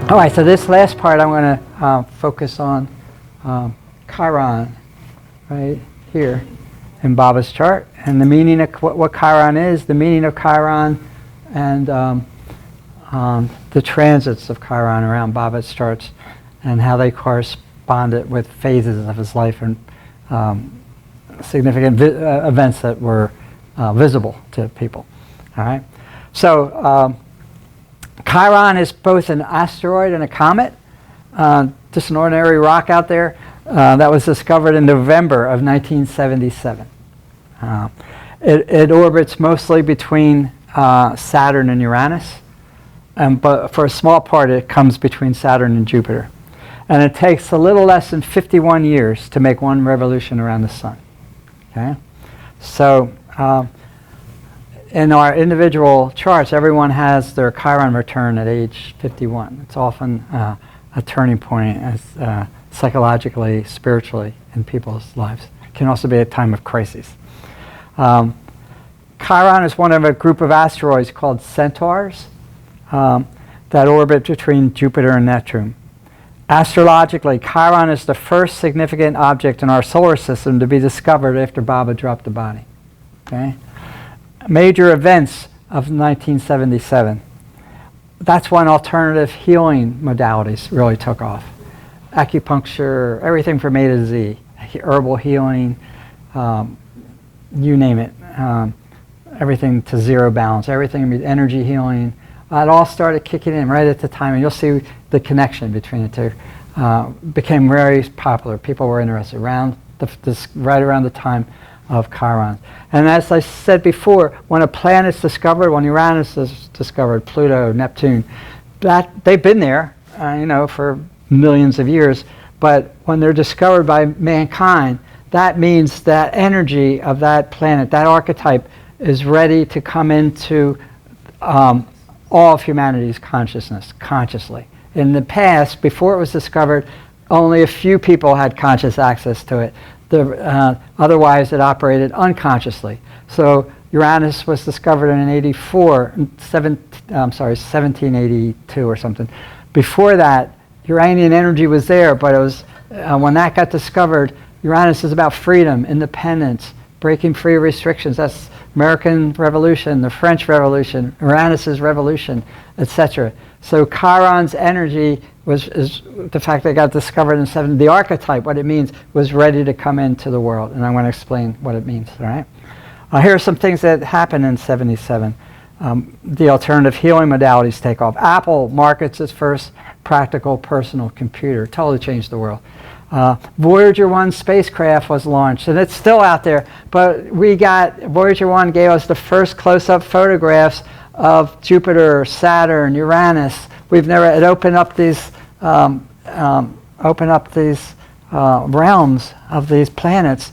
All right, so this last part I'm going to focus on Chiron, right here in Baba's chart, and the meaning of what Chiron is, the meaning of Chiron, and the transits of Chiron around Baba's charts, and how they corresponded with phases of his life and significant events that were visible to people. All right, so Chiron is both an asteroid and a comet, just an ordinary rock out there that was discovered in November of 1977. It orbits mostly between Saturn and Uranus, but for a small part it comes between Saturn and Jupiter. And it takes a little less than 51 years to make one revolution around the sun. Okay? So in our individual charts, everyone has their Chiron return at age 51. It's often a turning point as psychologically, spiritually in people's lives. It can also be a time of crisis. Chiron is one of a group of asteroids called centaurs that orbit between Jupiter and Neptune. Astrologically, Chiron is the first significant object in our solar system to be discovered after Baba dropped the body. Okay? Major events of 1977. That's when alternative healing modalities really took off. Acupuncture, everything from A to Z, herbal healing, you name it, everything to zero balance, everything, energy healing. It all started kicking in right at the time, and you'll see the connection between the two. Became very popular. People were interested right around the time of Chiron. And as I said before, when a planet's discovered, when Uranus is discovered, Pluto, Neptune, they've been there, for millions of years. But when they're discovered by mankind, that means that energy of that planet, that archetype, is ready to come into all of humanity's consciousness, consciously. In the past, before it was discovered, only a few people had conscious access to it. Otherwise, it operated unconsciously. So Uranus was discovered in 1782 or something. Before that, Uranian energy was there, but it was when that got discovered, Uranus is about freedom, independence, breaking free of restrictions. That's American Revolution, the French Revolution, Uranus's revolution, etc. So Chiron's energy is the fact that it got discovered in the archetype, what it means, was ready to come into the world. And I'm going to explain what it means, all right? Here are some things that happened in 77. The alternative healing modalities take off. Apple markets its first practical personal computer. Totally changed the world. Voyager 1 spacecraft was launched, and it's still out there, but Voyager 1 gave us the first close-up photographs of Jupiter, Saturn, Uranus. It opened up these realms of these planets.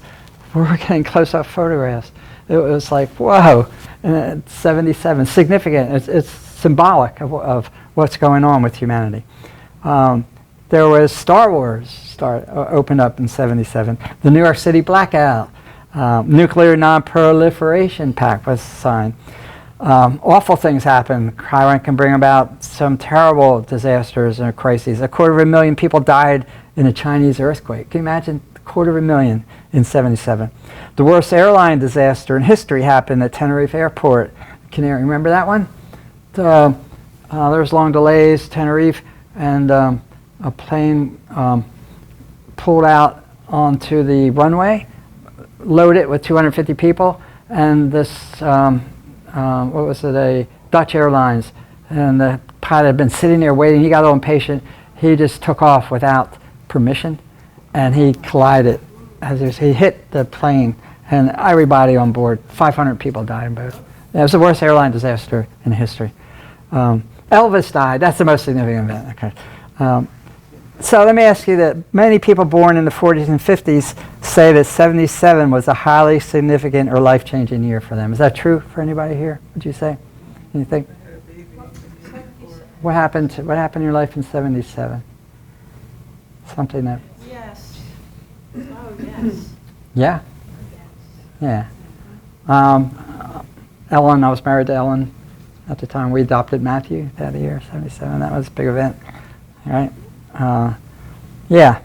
We're getting close-up photographs. It was like, whoa, and it's 77, significant. It's symbolic of what's going on with humanity. There was Star Wars opened up in 77. The New York City blackout. Nuclear Non-Proliferation Pact was signed. Awful things happen. Chiron can bring about some terrible disasters and crises. 250,000 people died in a Chinese earthquake. Can you imagine? 250,000 in 77. The worst airline disaster in history happened at Tenerife Airport. Can you remember that one? There was long delays, Tenerife, and a plane pulled out onto the runway, loaded with 250 people, and this, a Dutch Airlines, and the pilot had been sitting there waiting. He got a little impatient. He just took off without permission, and he collided. He hit the plane, and everybody on board, 500 people died in both. It was the worst airline disaster in history. Elvis died. That's the most significant event. Okay. So let me ask you that many people born in the 40s and 50s say that 77 was a highly significant or life-changing year for them. Is that true for anybody here, would you say? Anything? What happened in your life in 77? Something that... Yes. Oh, yes. Yeah? Yeah. Ellen, I was married to Ellen at the time. We adopted Matthew that year, 77. That was a big event. right? Yeah.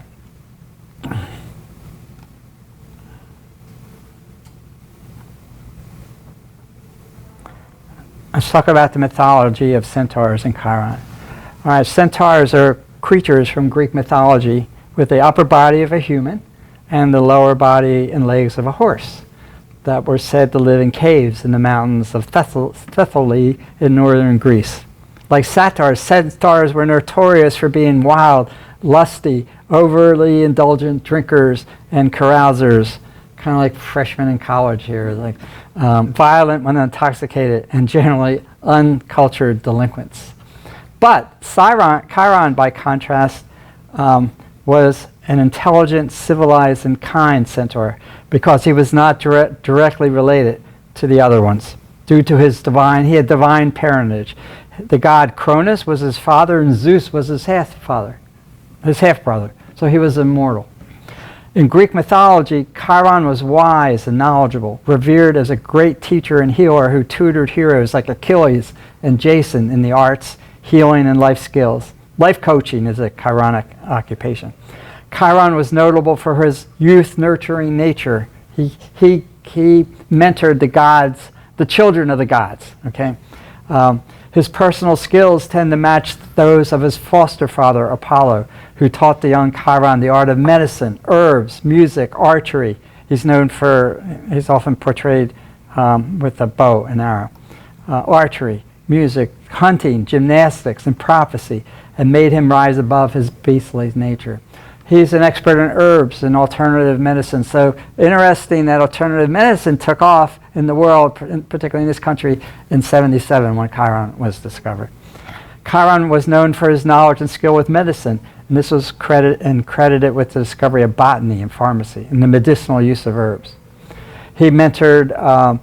Let's talk about the mythology of centaurs and Chiron. All right, centaurs are creatures from Greek mythology with the upper body of a human and the lower body and legs of a horse that were said to live in caves in the mountains of Thessaly in northern Greece. Like satyrs, centaurs were notorious for being wild, lusty, overly indulgent drinkers and carousers, kind of like freshmen in college here, like violent when intoxicated, and generally uncultured delinquents. But Chiron, by contrast, was an intelligent, civilized, and kind centaur because he was not directly related to the other ones. Due to he had divine parentage. The god Cronus was his father, and Zeus was his half-brother. So he was immortal. In Greek mythology, Chiron was wise and knowledgeable, revered as a great teacher and healer who tutored heroes like Achilles and Jason in the arts, healing, and life skills. Life coaching is a Chironic occupation. Chiron was notable for his youth-nurturing nature. He mentored the gods, the children of the gods. Okay, his personal skills tend to match those of his foster father, Apollo, who taught the young Chiron the art of medicine, herbs, music, archery. He's often portrayed with a bow and arrow. Archery, music, hunting, gymnastics, and prophecy, and made him rise above his beastly nature. He's an expert in herbs and alternative medicine. So interesting that alternative medicine took off in the world, particularly in this country, in 77 when Chiron was discovered. Chiron was known for his knowledge and skill with medicine, and this was credited with the discovery of botany and pharmacy and the medicinal use of herbs. He mentored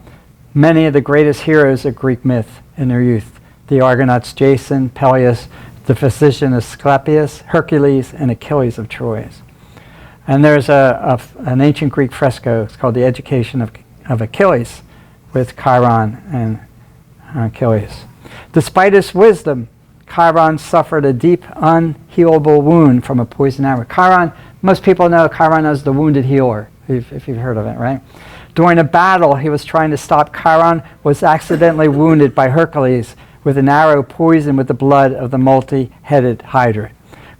many of the greatest heroes of Greek myth in their youth: the Argonauts Jason, Peleus, the physician Asclepius, Hercules, and Achilles of Troy. And there's an ancient Greek fresco. It's called The Education of Achilles, with Chiron and Achilles. Despite his wisdom, Chiron suffered a deep, unhealable wound from a poison arrow. Chiron, most people know Chiron as the wounded healer, if you've heard of it, right? During a battle he was trying to stop, Chiron was accidentally wounded by Hercules with an arrow poisoned with the blood of the multi-headed Hydra,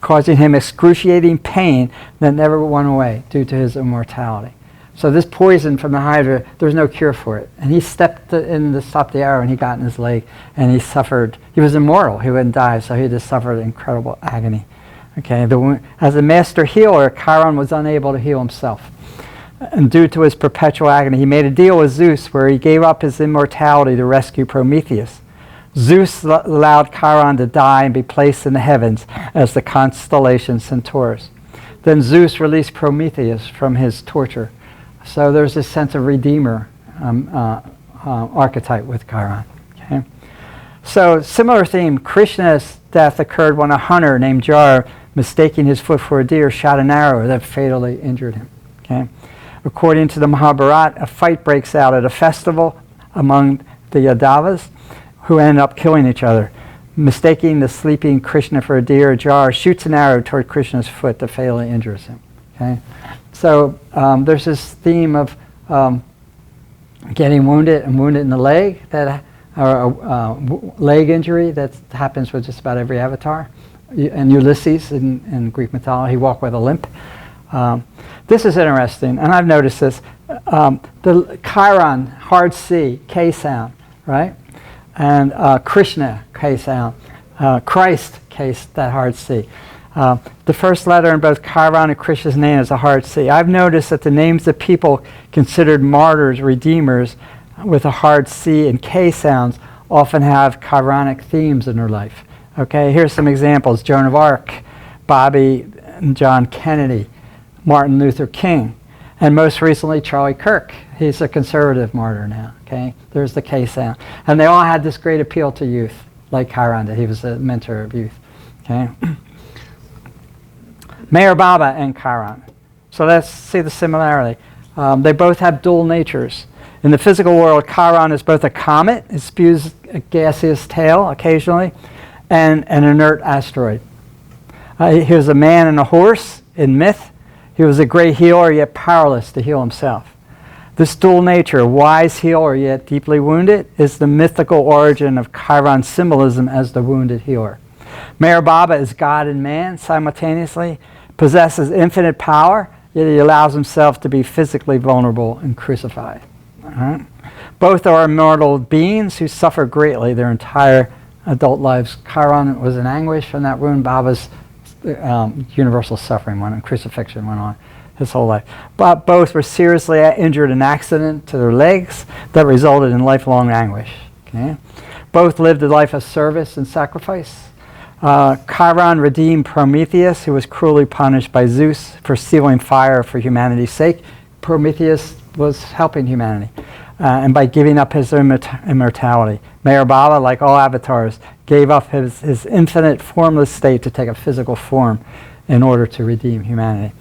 causing him excruciating pain that never went away due to his immortality. So this poison from the Hydra, there's no cure for it. And he stepped in to stop the arrow, and he got in his leg, and he suffered. He was immortal. He wouldn't die, so he just suffered incredible agony. Okay, as a master healer, Chiron was unable to heal himself. And due to his perpetual agony, he made a deal with Zeus where he gave up his immortality to rescue Prometheus. Zeus allowed Chiron to die and be placed in the heavens as the constellation Centaurus. Then Zeus released Prometheus from his torture. So there's this sense of redeemer archetype with Chiron. Okay? So similar theme, Krishna's death occurred when a hunter named Jar, mistaking his foot for a deer, shot an arrow that fatally injured him. Okay? According to the Mahabharata, a fight breaks out at a festival among the Yadavas, who end up killing each other. Mistaking the sleeping Krishna for a deer, Jar shoots an arrow toward Krishna's foot that fatally injures him. Okay? So there's this theme of getting wounded and wounded in the leg, leg injury that happens with just about every avatar. And Ulysses in Greek mythology, he walked with a limp. This is interesting, and I've noticed this. The Chiron, hard C, K sound, right? And Krishna, K sound. Christ, K, that hard C. The first letter in both Chiron and Krishna's name is a hard C. I've noticed that the names of people considered martyrs, redeemers, with a hard C and K sounds often have Chironic themes in their life. Okay, here's some examples. Joan of Arc, Bobby and John Kennedy, Martin Luther King, and most recently Charlie Kirk. He's a conservative martyr now. Okay, there's the K sound. And they all had this great appeal to youth, like Chiron did. He was a mentor of youth. Okay. Meher Baba and Chiron. So let's see the similarity. They both have dual natures. In the physical world, Chiron is both a comet, it spews a gaseous tail occasionally, and an inert asteroid. He was a man and a horse in myth. He was a great healer, yet powerless to heal himself. This dual nature, wise healer yet deeply wounded, is the mythical origin of Chiron's symbolism as the wounded healer. Meher Baba is God and man simultaneously, possesses infinite power, yet he allows himself to be physically vulnerable and crucified. Right? Both are immortal beings who suffer greatly their entire adult lives. Chiron was in anguish from that wound. Baba's universal suffering went on, crucifixion went on his whole life. But both were seriously injured in an accident to their legs that resulted in lifelong anguish. Okay? Both lived a life of service and sacrifice. Chiron redeemed Prometheus, who was cruelly punished by Zeus for stealing fire for humanity's sake. Prometheus was helping humanity, and by giving up his immortality. Meher Baba, like all avatars, gave up his infinite formless state to take a physical form in order to redeem humanity.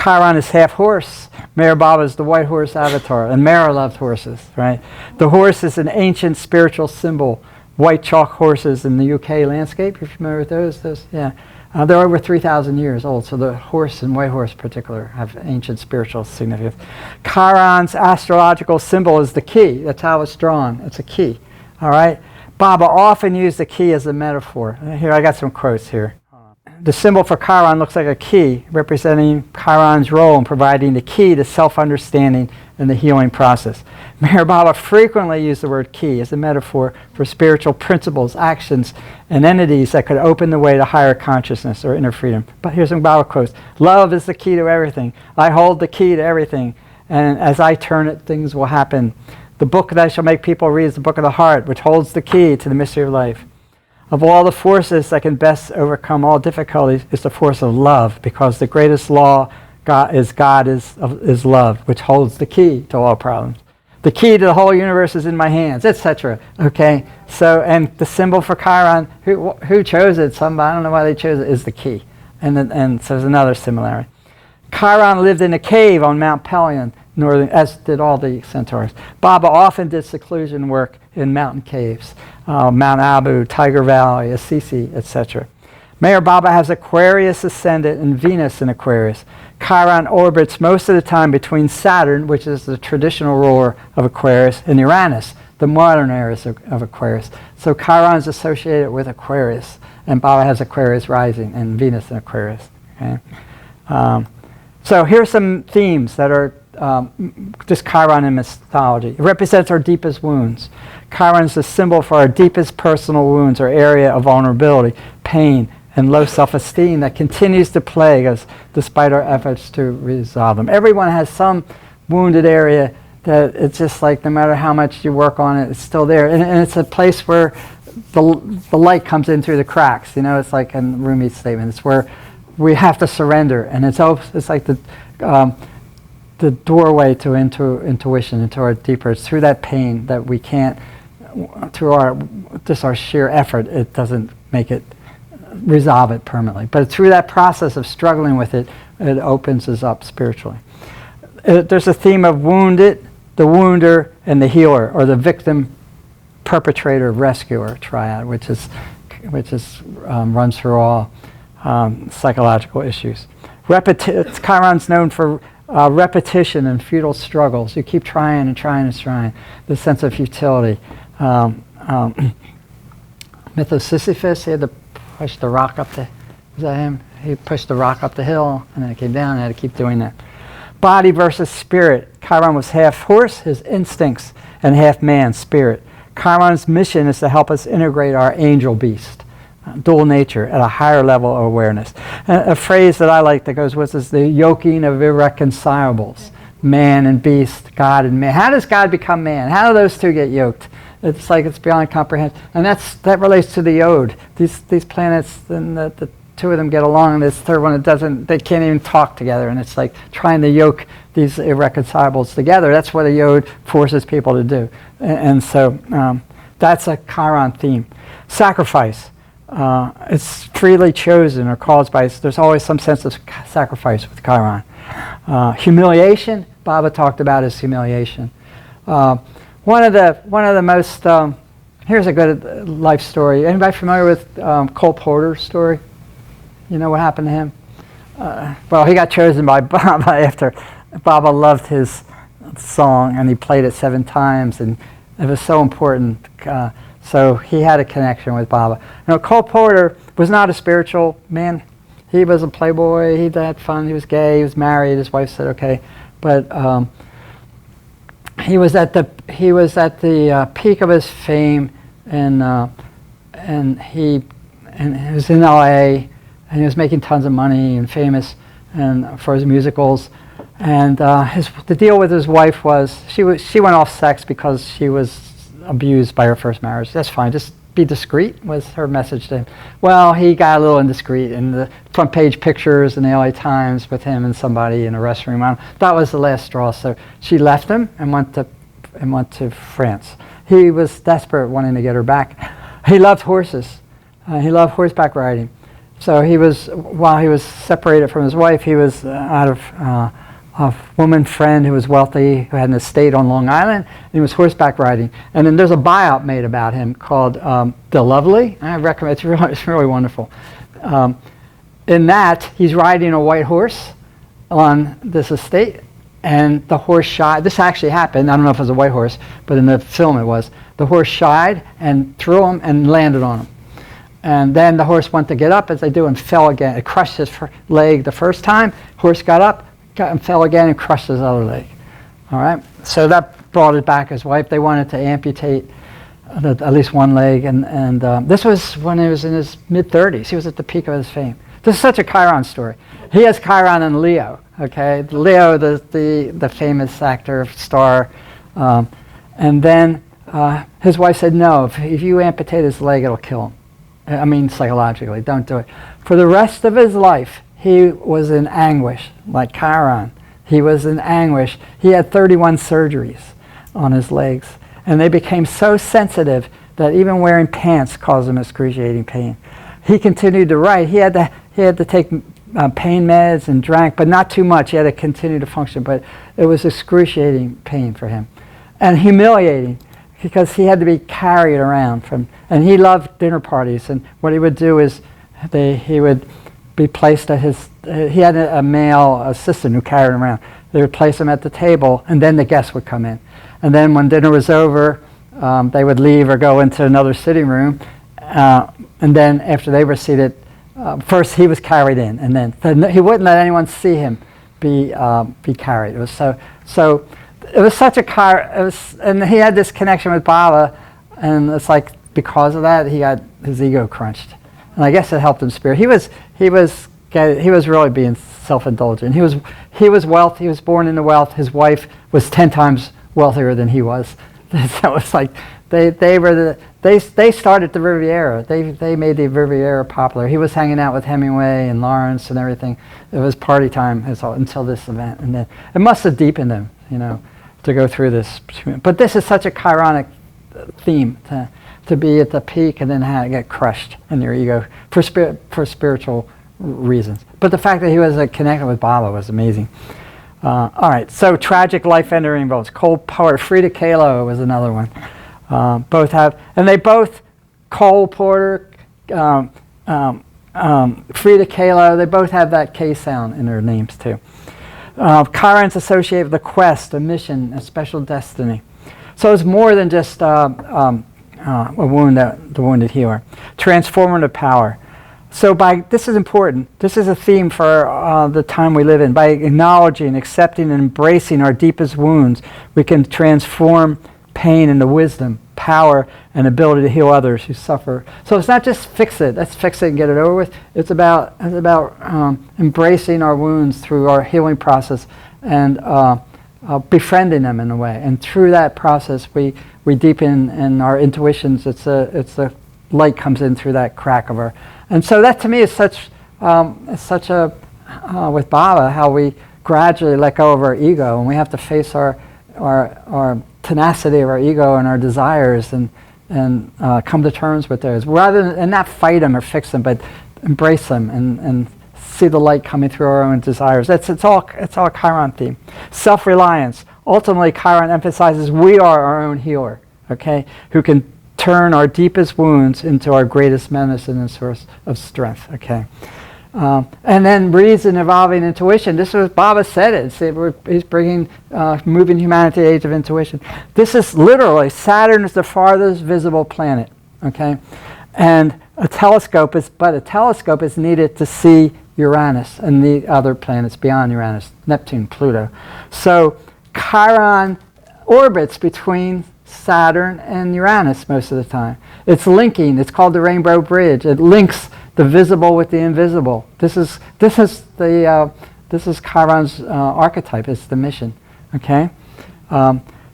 Chiron is half horse. Meher Baba is the white horse avatar, and Meher loved horses, right? The horse is an ancient spiritual symbol. White chalk horses in the UK landscape, you're familiar with those? Yeah. They're over 3,000 years old, so the horse and white horse in particular have ancient spiritual significance. Chiron's astrological symbol is the key. That's how it's drawn. It's a key. All right? Baba often used the key as a metaphor. Here, I got some quotes here. The symbol for Chiron looks like a key, representing Chiron's role in providing the key to self-understanding and the healing process. Meher Baba frequently used the word key as a metaphor for spiritual principles, actions, and entities that could open the way to higher consciousness or inner freedom. But here's some Baba quotes. Love is the key to everything. I hold the key to everything, and as I turn it, things will happen. The book that I shall make people read is the book of the heart, which holds the key to the mystery of life. Of all the forces that can best overcome all difficulties is the force of love, because the greatest law God is love, which holds the key to all problems. The key to the whole universe is in my hands, etc. Okay, so and the symbol for Chiron, who chose it? Somebody, I don't know why they chose it. Is the key, and so there's another similarity. Chiron lived in a cave on Mount Pelion, northern, as did all the centaurs. Baba often did seclusion work in mountain caves, Mount Abu, Tiger Valley, Assisi, etc. Meher Baba has Aquarius ascendant and Venus in Aquarius. Chiron orbits most of the time between Saturn, which is the traditional ruler of Aquarius, and Uranus, the modern Eris of Aquarius. So Chiron is associated with Aquarius, and Baba has Aquarius rising and Venus in Aquarius. Okay? So here's some themes that are just Chiron in mythology. It represents our deepest wounds. Chiron is the symbol for our deepest personal wounds, or area of vulnerability, pain, and low self-esteem that continues to plague us despite our efforts to resolve them. Everyone has some wounded area that it's just like no matter how much you work on it, it's still there. And it's a place where the light comes in through the cracks. You know, it's like in Rumi's statement. It's where we have to surrender. And it's like the doorway to intuition, into our deeper. It's through that pain that we can't, through our sheer effort, it doesn't make it resolve it permanently. But through that process of struggling with it, it opens us up spiritually. There's a theme of wounded, the wounder, and the healer, or the victim, perpetrator, rescuer triad, which runs through all psychological issues. Chiron's known for repetition and futile struggles. You keep trying and trying and trying. The sense of futility. Myth of Sisyphus, he had to push the rock up was that him? He pushed the rock up the hill, and then it came down, and he had to keep doing that. Body versus spirit. Chiron was half horse, his instincts, and half man, spirit. Chiron's mission is to help us integrate our angel beast, dual nature, at a higher level of awareness. A phrase that I like that goes with is the yoking of irreconcilables, man and beast, God and man. How does God become man? How do those two get yoked? It's like it's beyond comprehension. And that relates to the Yod. These planets, and the two of them get along, and this third one, they can't even talk together. And it's like trying to yoke these irreconcilables together. That's what a Yod forces people to do. And so that's a Chiron theme. Sacrifice. It's freely chosen or caused by, there's always some sense of sacrifice with Chiron. Humiliation, Baba talked about his humiliation. One of the most, here's a good life story. Anybody familiar with Cole Porter's story? You know what happened to him? Well, he got chosen by Baba after Baba loved his song, and he played it 7 times, and it was so important. So he had a connection with Baba. Now, Cole Porter was not a spiritual man. He was a playboy. He had fun. He was gay. He was married. His wife said okay, but he was at the peak of his fame, and he was in L.A. and he was making tons of money and famous and for his musicals. And the deal with his wife was she went off sex because she was abused by her first marriage. That's fine. Just be discreet was her message to him. Well, he got a little indiscreet, and the front page pictures in the LA Times with him and somebody in a restroom. That was the last straw. So she left him and went to France. He was desperate, wanting to get her back. He loved horses. He loved horseback riding. So while he was separated from his wife, he was out of a woman friend who was wealthy, who had an estate on Long Island, and he was horseback riding. And then there's a biop made about him called The Lovely. I recommend it's really wonderful. In that, he's riding a white horse on this estate, and the horse shied. This actually happened. I don't know if it was a white horse, but in the film it was. The horse shied and threw him and landed on him. And then the horse went to get up, as they do, and fell again. It crushed his leg the first time. Horse got up, and fell again and crushed his other leg. All right, so that brought it back. His wife, they wanted to amputate at least one leg, and this was when he was in his mid-30s. He was at the peak of his fame. This is such a Chiron story. He has Chiron in Leo. Okay, Leo, the famous actor, star, and then his wife said, no, if you amputate his leg, it'll kill him. I mean, psychologically, don't do it. For the rest of his life, he was in anguish, like Chiron. He was in anguish. He had 31 surgeries on his legs, and they became so sensitive that even wearing pants caused him excruciating pain. He continued to write. He had to take pain meds and drank, but not too much. He had to continue to function, but it was excruciating pain for him, and humiliating, because he had to be carried around and he loved dinner parties. And what he would do is he would be placed at he had a male assistant who carried him around. They would place him at the table, and then the guests would come in. And then when dinner was over, they would leave or go into another sitting room. And then after they were seated, first he was carried in, and then he wouldn't let anyone see him be carried. It was so. It was such a and he had this connection with Baba, and it's like because of that he got his ego crunched, and I guess it helped him spirit. He was really being self-indulgent. He was wealth. He was born into wealth. His wife was 10 times wealthier than he was. So it's like they started the Riviera. They made the Riviera popular. He was hanging out with Hemingway and Lawrence and everything. It was party time until this event, and then it must have deepened him, to go through this. But this is such a Chironic theme to be at the peak and then get crushed in your ego for spiritual reasons. But the fact that he was connected with Baba was amazing. All right, so tragic life-ending votes. Cole Porter, Frida Kahlo was another one. Both have, and they both, Cole Porter, Frida Kahlo, they both have that K sound in their names too. Chiron's associated with a quest, a mission, a special destiny. So it's more than just a wound, the wounded healer. Transformative power. So this is important. This is a theme for the time we live in. By acknowledging, accepting, and embracing our deepest wounds, we can transform pain into wisdom, power, and ability to heal others who suffer. So it's not just fix it. Let's fix it and get it over with. It's about embracing our wounds through our healing process and befriending them in a way. And through that process, we deepen in our intuitions. It's the light comes in through that crack of our. And so that to me is such a with Baba, how we gradually let go of our ego, and we have to face our tenacity of our ego and our desires, and come to terms with those, rather than and not fight them or fix them, but embrace them and see the light coming through our own desires. It's all a Chiron theme. Self-reliance. Ultimately, Chiron emphasizes we are our own healer, okay, who can turn our deepest wounds into our greatest medicine and source of strength, okay. And then reason, evolving intuition. This was, Baba said it. He's bringing, moving humanity to the age of intuition. This is literally, Saturn is the farthest visible planet, okay? And a telescope is needed to see Uranus and the other planets beyond Uranus, Neptune, Pluto. So Chiron orbits between Saturn and Uranus most of the time. It's linking. It's called the Rainbow Bridge. It links the visible with the invisible. This is Chiron's archetype. It's the mission. Okay.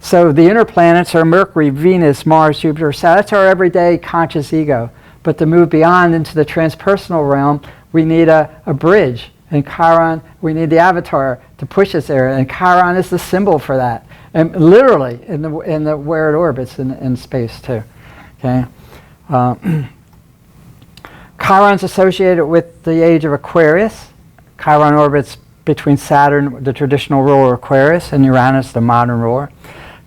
So the inner planets are Mercury, Venus, Mars, Jupiter, Saturn. That's our everyday conscious ego. But to move beyond into the transpersonal realm, we need a bridge. And Chiron, we need the avatar to push us there. And Chiron is the symbol for that. And literally in the where it orbits in space too. Okay. Chiron's associated with the age of Aquarius. Chiron orbits between Saturn, the traditional ruler of Aquarius, and Uranus, the modern ruler.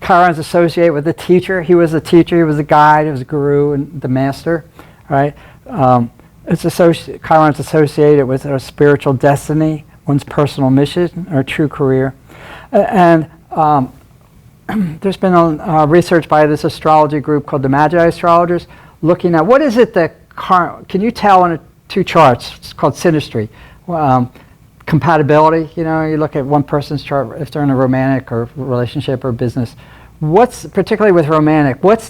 Chiron's associated with the teacher. He was a teacher, he was a guide, he was a guru and the master. Right? Chiron's associated with a spiritual destiny, one's personal mission, or true career. And there's been research by this astrology group called the Magi Astrologers looking at what is it that, can you tell in two charts, it's called synastry, compatibility, you look at one person's chart if they're in a romantic or relationship or business. What's, particularly with romantic, is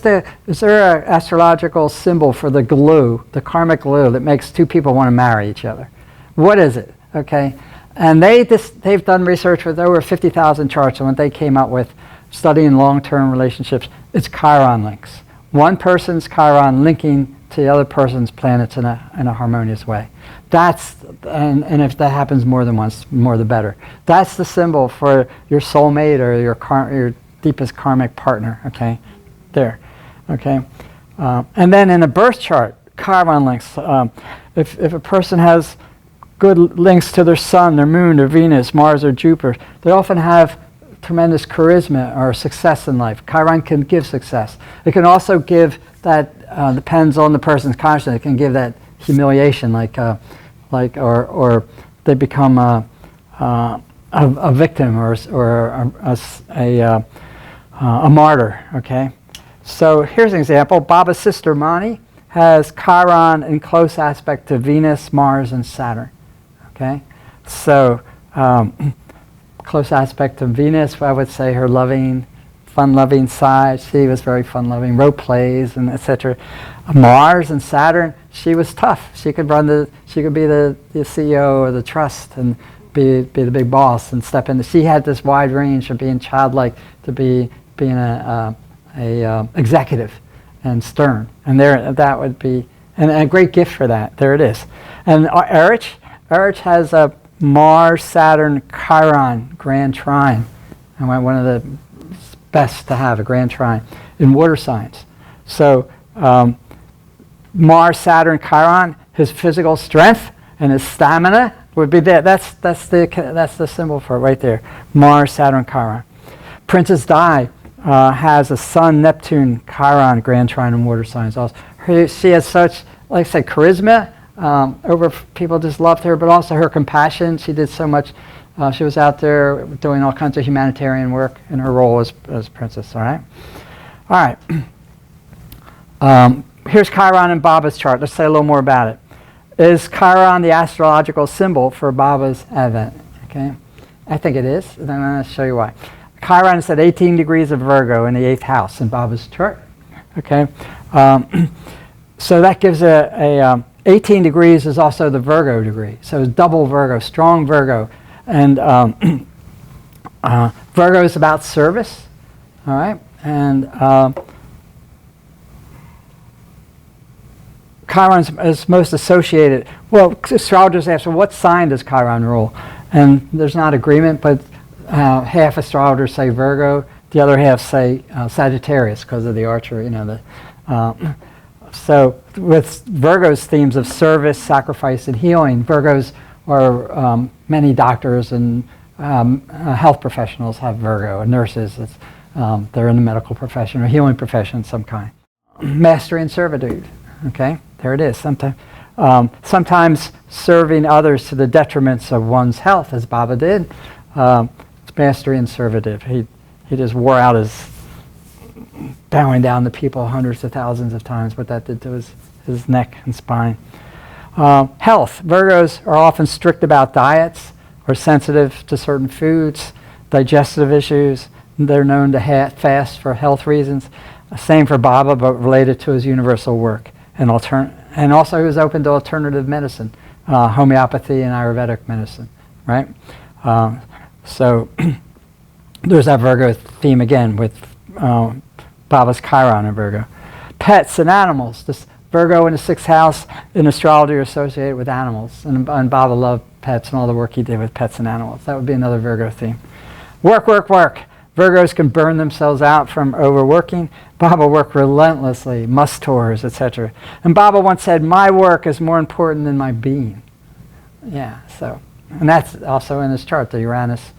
there an astrological symbol for the glue, the karmic glue that makes two people want to marry each other? What is it? Okay. And they've done research with over 50,000 charts, and what they came up with, studying long-term relationships, it's Chiron links. One person's Chiron linking to the other person's planets in a harmonious way. And if that happens more than once, more the better. That's the symbol for your soulmate or your deepest karmic partner, okay? There, okay? And then in a birth chart, Chiron links. If a person has good links to their sun, their moon, their Venus, Mars, or Jupiter, they often have tremendous charisma or success in life. Chiron can give success. It can also give that, depends on the person's conscience, it can give that humiliation, or they become a victim or a martyr, okay? So here's an example. Baba's sister Mani has Chiron in close aspect to Venus, Mars, and Saturn, okay? So close aspect to Venus, I would say her fun-loving side. She was very fun-loving, wrote plays and etc. Mars and Saturn, she was tough. She could be the CEO or the trust and be the big boss and step in. She had this wide range from being childlike to being a executive and stern. And that would be a great gift for that. There it is. And Erich has a Mars, Saturn, Chiron grand trine. And one of the best to have, a grand trine in water signs. So Mars, Saturn, Chiron, his physical strength and his stamina would be there. That's the symbol for it right there. Mars, Saturn, Chiron. Princess Di has a Sun, Neptune, Chiron grand trine in water signs also. She has such, like I said, charisma. Over people just loved her, but also her compassion. She did so much. She was out there doing all kinds of humanitarian work in her role as princess. All right. Here's Chiron in Baba's chart. Let's say a little more about it. Is Chiron the astrological symbol for Baba's advent? Okay, I think it is. And I'm going to show you why. Chiron is at 18 degrees of Virgo in the 8th house in Baba's chart. Okay, so that gives 18 degrees is also the Virgo degree. So it's double Virgo, strong Virgo. And Virgo is about service, all right? And Chiron is most associated. Well, astrologers ask, well, what sign does Chiron rule? And there's not agreement, but half astrologers say Virgo, the other half say Sagittarius because of the archery, so with Virgo's themes of service, sacrifice, and healing, Virgos are many doctors and health professionals have Virgo, and nurses, they're in the medical profession or healing profession of some kind. Mastery and servitude, okay, there it is. Sometimes Sometimes serving others to the detriments of one's health, as Baba did. It's mastery and servitive. He just wore out his bowing down to people hundreds of thousands of times, what that did to his neck and spine. Health. Virgos are often strict about diets or sensitive to certain foods, digestive issues. They're known to fast for health reasons. Same for Baba, but related to his universal work. And also he was open to alternative medicine, homeopathy and Ayurvedic medicine, right? So there's that Virgo theme again with Baba's Chiron in Virgo. Pets and animals. This Virgo in the 6th house in astrology are associated with animals. And Baba loved pets and all the work he did with pets and animals. That would be another Virgo theme. Work, work, work. Virgos can burn themselves out from overworking. Baba worked relentlessly, must-tours, etc. And Baba once said, my work is more important than my being. Yeah, so. And that's also in his chart, the Uranus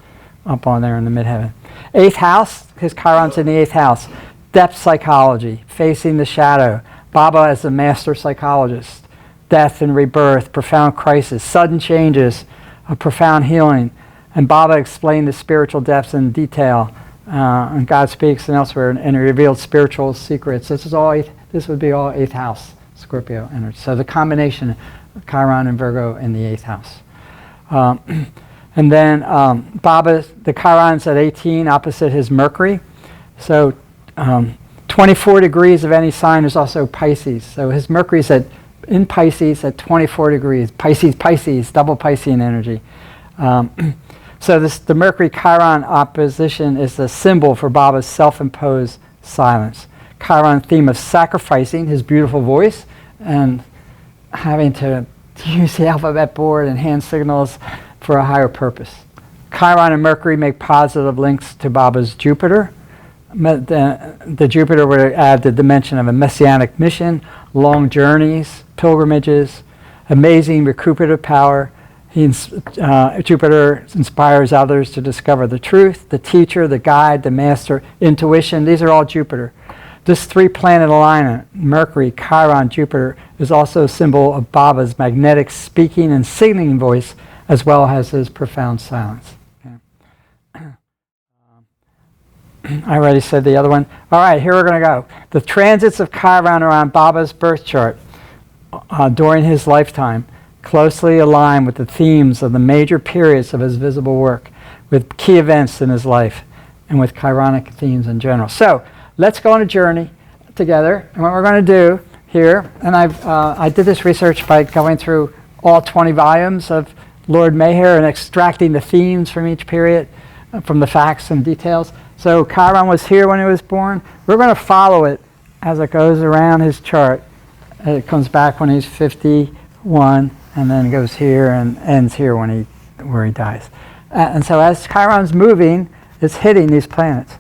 up on there in the midheaven. 8th house, his Chiron's in the 8th house. Depth psychology, facing the shadow. Baba as a master psychologist. Death and rebirth, profound crisis, sudden changes, a profound healing. And Baba explained the spiritual depths in detail. And God Speaks and elsewhere, and he revealed spiritual secrets. This would be all 8th house, Scorpio energy. So the combination of Chiron and Virgo in the 8th house. And then Baba, the Chiron's at 18, opposite his Mercury. So 24 degrees of any sign is also Pisces. So his Mercury's in Pisces at 24 degrees. Pisces, double Piscean energy. So the Mercury-Chiron opposition is the symbol for Baba's self-imposed silence. Chiron theme of sacrificing his beautiful voice and having to use the alphabet board and hand signals for a higher purpose. Chiron and Mercury make positive links to Baba's Jupiter. The Jupiter would add the dimension of a messianic mission, long journeys, pilgrimages, amazing recuperative power. Jupiter inspires others to discover the truth, the teacher, the guide, the master, intuition. These are all Jupiter. This 3-planet alignment, Mercury, Chiron, Jupiter, is also a symbol of Baba's magnetic speaking and signaling voice, as well as his profound silence. Okay. I already said the other one. All right, here we're going to go. The transits of Chiron are on Baba's birth chart during his lifetime, closely aligned with the themes of the major periods of his visible work, with key events in his life, and with Chironic themes in general. So let's go on a journey together. And what we're going to do here, and I did this research by going through all 20 volumes of Lord MEHER and extracting the themes from each period, from the facts and details. So Chiron was here when he was born. We're going to follow it as it goes around his chart. It comes back when he's 51, and then goes here and ends here where he dies. And so as Chiron's moving, it's hitting these planets.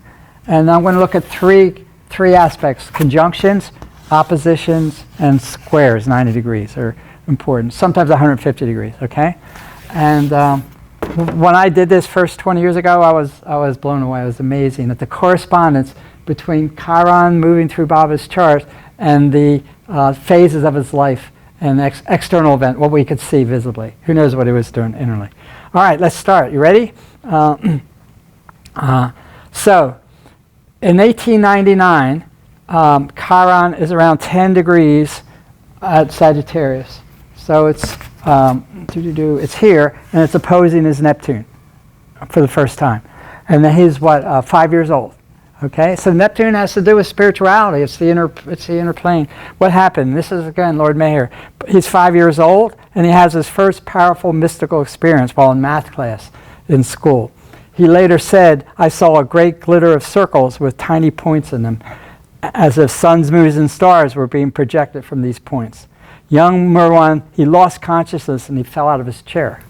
And I'm going to look at three aspects: conjunctions, oppositions, and squares. 90 degrees are important. Sometimes 150 degrees. Okay. And when I did this first 20 years ago, I was blown away. It was amazing at the correspondence between Chiron moving through Baba's chart and the phases of his life and external event, what we could see visibly. Who knows what he was doing innerly. All right, let's start. You ready? So, in 1899, Chiron is around 10 degrees at Sagittarius. So it's here, and it's opposing his Neptune for the first time. And then he's 5 years old. Okay, so Neptune has to do with spirituality. It's the inner plane. What happened? This is again Lord MEHER. He's 5 years old, and he has his first powerful mystical experience while in math class in school. He later said, "I saw a great glitter of circles with tiny points in them, as if suns, moons, and stars were being projected from these points." Young Merwan, he lost consciousness and he fell out of his chair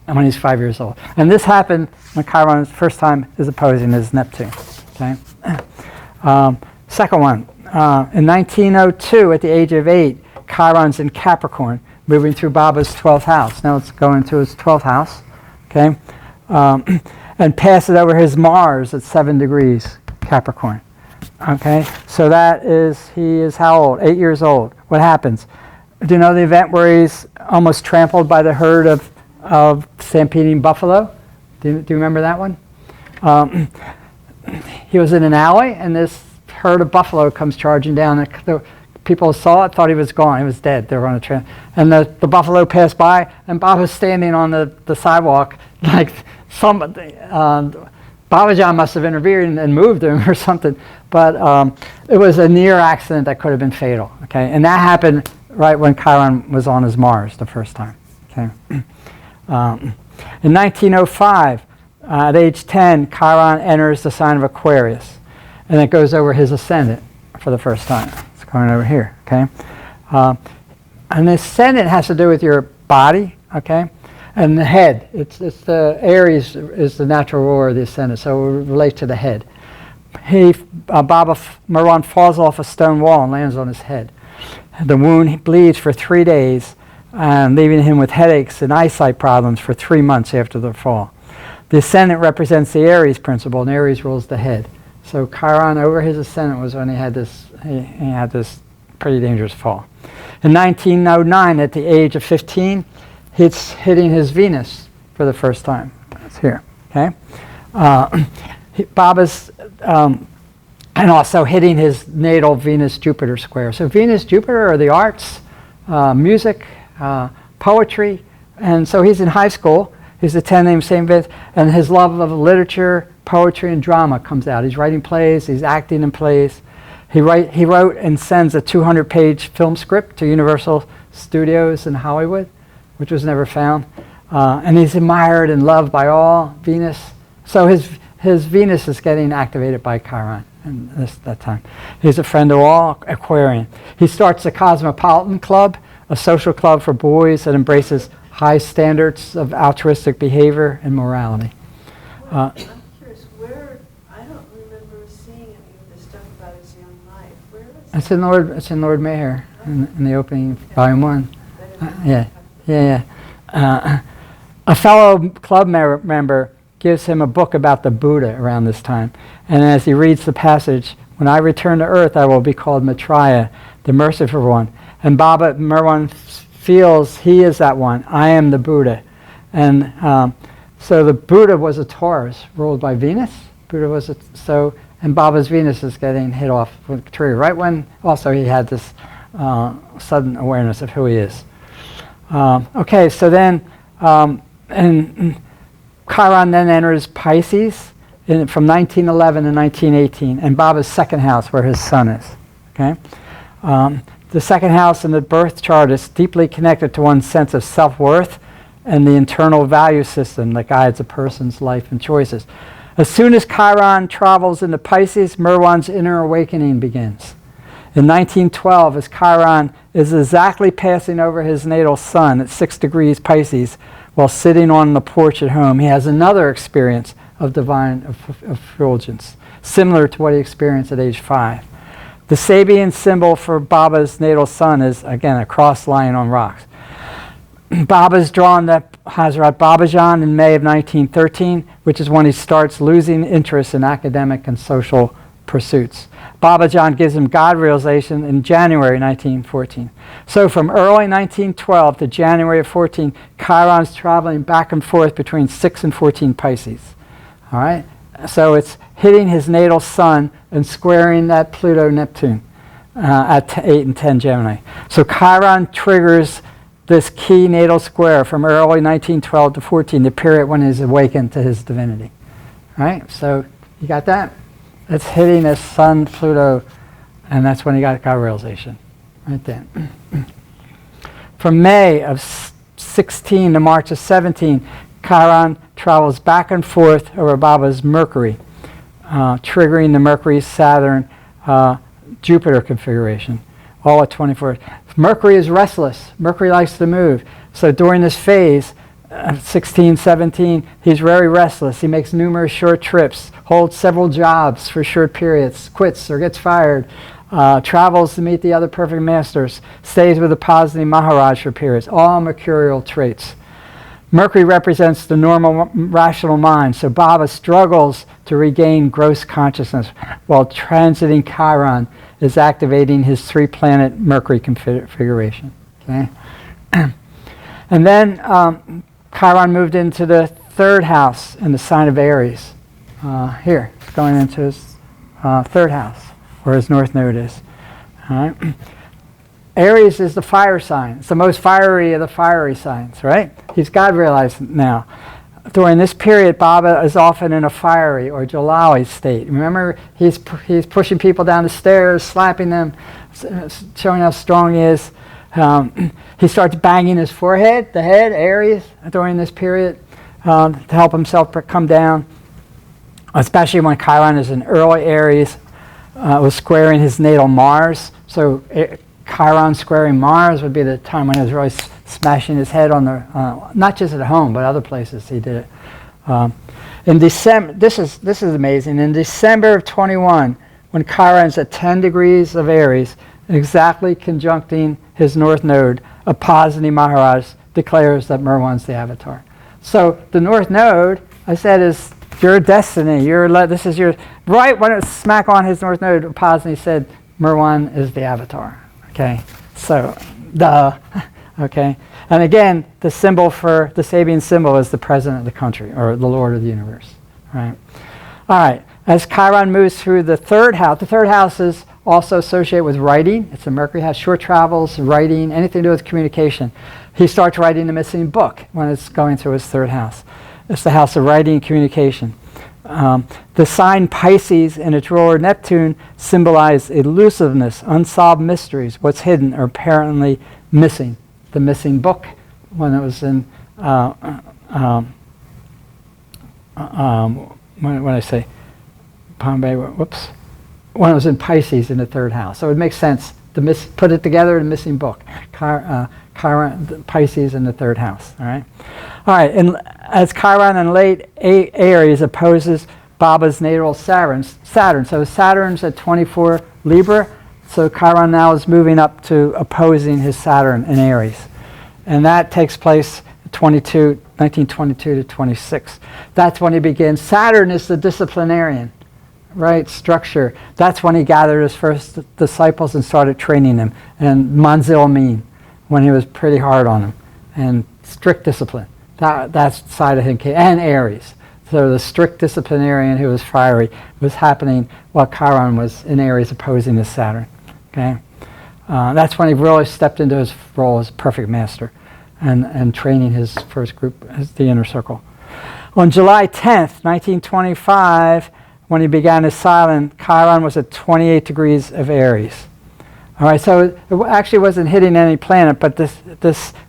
when he's 5 years old. And this happened when Chiron's first time is opposing his Neptune. Okay. Second one, in 1902, at the age of 8, Chiron's in Capricorn, moving through Baba's 12th house. Now it's going to his 12th house, okay, and passes over his Mars at 7 degrees Capricorn. Okay, so he is how old? 8 years old. What happens? Do you know the event where he's almost trampled by the herd of stampeding buffalo? Do you remember that one? He was in an alley, and this herd of buffalo comes charging down. The people saw it, thought he was gone. He was dead. They were on a train. And the buffalo passed by, and Bob was standing on the sidewalk. Like somebody, Baba John must have intervened and moved him or something. But it was a near accident that could have been fatal. Okay, and that happened right when Chiron was on his Mars the first time. Okay. In 1905, at age 10, Chiron enters the sign of Aquarius, and it goes over his ascendant for the first time. It's going over here, okay? And the ascendant has to do with your body, okay? And the head, it's the Aries is the natural ruler of the ascendant, so it relates to the head. Baba Merwan falls off a stone wall and lands on his head. The wound bleeds for 3 days, leaving him with headaches and eyesight problems for 3 months after the fall. The ascendant represents the Aries principle, and Aries rules the head. So Chiron over his ascendant was when he had this pretty dangerous fall. In 1909, at the age of 15, it's hitting his Venus for the first time. It's here, okay? Baba's, and also hitting his natal Venus-Jupiter square. So Venus-Jupiter are the arts, music, poetry, and so he's in high school. He's attending St. Vincent, and his love of literature, poetry, and drama comes out. He's writing plays, he's acting in plays. He wrote and sends a 200-page film script to Universal Studios in Hollywood, which was never found. And he's admired and loved by all. Venus. So his Venus is getting activated by Chiron in that time. He's a friend of all Aquarian. He starts the Cosmopolitan Club, a social club for boys that embraces high standards of altruistic behavior and morality. Well, I'm curious, I don't remember seeing any of this stuff about his young life. Where is It's in Lord Meher in the opening, volume 1. Yeah. A fellow club member gives him a book about the Buddha around this time. And as he reads the passage, "When I return to earth, I will be called Maitreya, the merciful one." And Baba Merwan feels he is that one. I am the Buddha. And so the Buddha was a Taurus ruled by Venus. And Baba's Venus is getting hit off with a tree right when also he had this sudden awareness of who he is. Okay, so then and Chiron then enters Pisces from 1911 to 1918, and Baba's second house where his sun is. Okay. The second house in the birth chart is deeply connected to one's sense of self-worth and the internal value system that guides a person's life and choices. As soon as Chiron travels into Pisces, Merwan's inner awakening begins. In 1912, as Chiron is exactly passing over his natal sun at 6 degrees Pisces, while sitting on the porch at home, he has another experience of divine effulgence, similar to what he experienced at age 5. The Sabian symbol for Baba's natal sun is, again, a cross lying on rocks. Baba's drawn the Hazrat Babajan in May of 1913, which is when he starts losing interest in academic and social pursuits. Babajan gives him God realization in January 1914. So from early 1912 to January of 14, Chiron's traveling back and forth between 6 and 14 Pisces. All right? So it's hitting his natal sun and squaring that Pluto-Neptune at 8 and 10 Gemini. So Chiron triggers this key natal square from early 1912 to 14, the period when he's awakened to his divinity. All right? So you got that? It's hitting his sun, Pluto, and that's when he got God realization. Right then. From May of 16 to March of 17, Chiron travels back and forth over Baba's Mercury, triggering the Mercury-Saturn-Jupiter configuration, all at 24. Mercury is restless. Mercury likes to move. So during this phase, 16, 17, he's very restless. He makes numerous short trips, holds several jobs for short periods, quits or gets fired, travels to meet the other perfect masters, stays with the Pasni Maharaj for periods, all mercurial traits. Mercury represents the normal rational mind, so Baba struggles to regain gross consciousness while transiting Chiron is activating his 3-planet Mercury configuration. Okay. And then Chiron moved into the third house in the sign of Aries. Here, it's going into his third house, where his north node is. All right. Aries is the fire sign. It's the most fiery of the fiery signs, right? He's God realized now. During this period, Baba is often in a fiery or Jalali state. Remember, he's pushing people down the stairs, slapping them, showing how strong he is. He starts banging his forehead, the head, Aries, during this period to help himself come down, especially when Chiron is in early Aries, was squaring his natal Mars. So Chiron squaring Mars would be the time when he was really smashing his head on the, not just at home, but other places he did it. In December, this is amazing. In December of 21, when Chiron's at 10 degrees of Aries, exactly conjuncting his north node, Apasani Maharaj declares that Merwan's the avatar. So the north node, I said, is your destiny. This is your, right when it was smack on his north node, Apasani said, Merwan is the avatar. Okay, so, duh. Okay, and again, the symbol for the Sabian symbol is the president of the country, or the Lord of the universe. Right. All right. As Chiron moves through the third house is also associated with writing. It's a Mercury house, short travels, writing, anything to do with communication. He starts writing the missing book when it's going through his third house. It's the house of writing and communication. The sign Pisces and its ruler Neptune symbolize elusiveness, unsolved mysteries, what's hidden or apparently missing. The missing book when it was in, when I say Bombay, whoops, when it was in Pisces in the third house. So it makes sense to put it together in missing book. Chiron, Pisces in the third house. All right. And as Chiron in late Aries opposes Baba's natal Saturn. So Saturn's at 24 Libra. So Chiron now is moving up to opposing his Saturn in Aries. And that takes place 1922 to 26. That's when he begins. Saturn is the disciplinarian, right? Structure. That's when he gathered his first disciples and started training them. And Manzil Amin, when he was pretty hard on them. And strict discipline. That side of him came. And Aries. So the strict disciplinarian who was fiery was happening while Chiron was in Aries opposing his Saturn. Okay, that's when he really stepped into his role as perfect master and training his first group as the inner circle. On July 10th, 1925, when he began his silent, Chiron was at 28 degrees of Aries. All right, so it actually wasn't hitting any planet, but the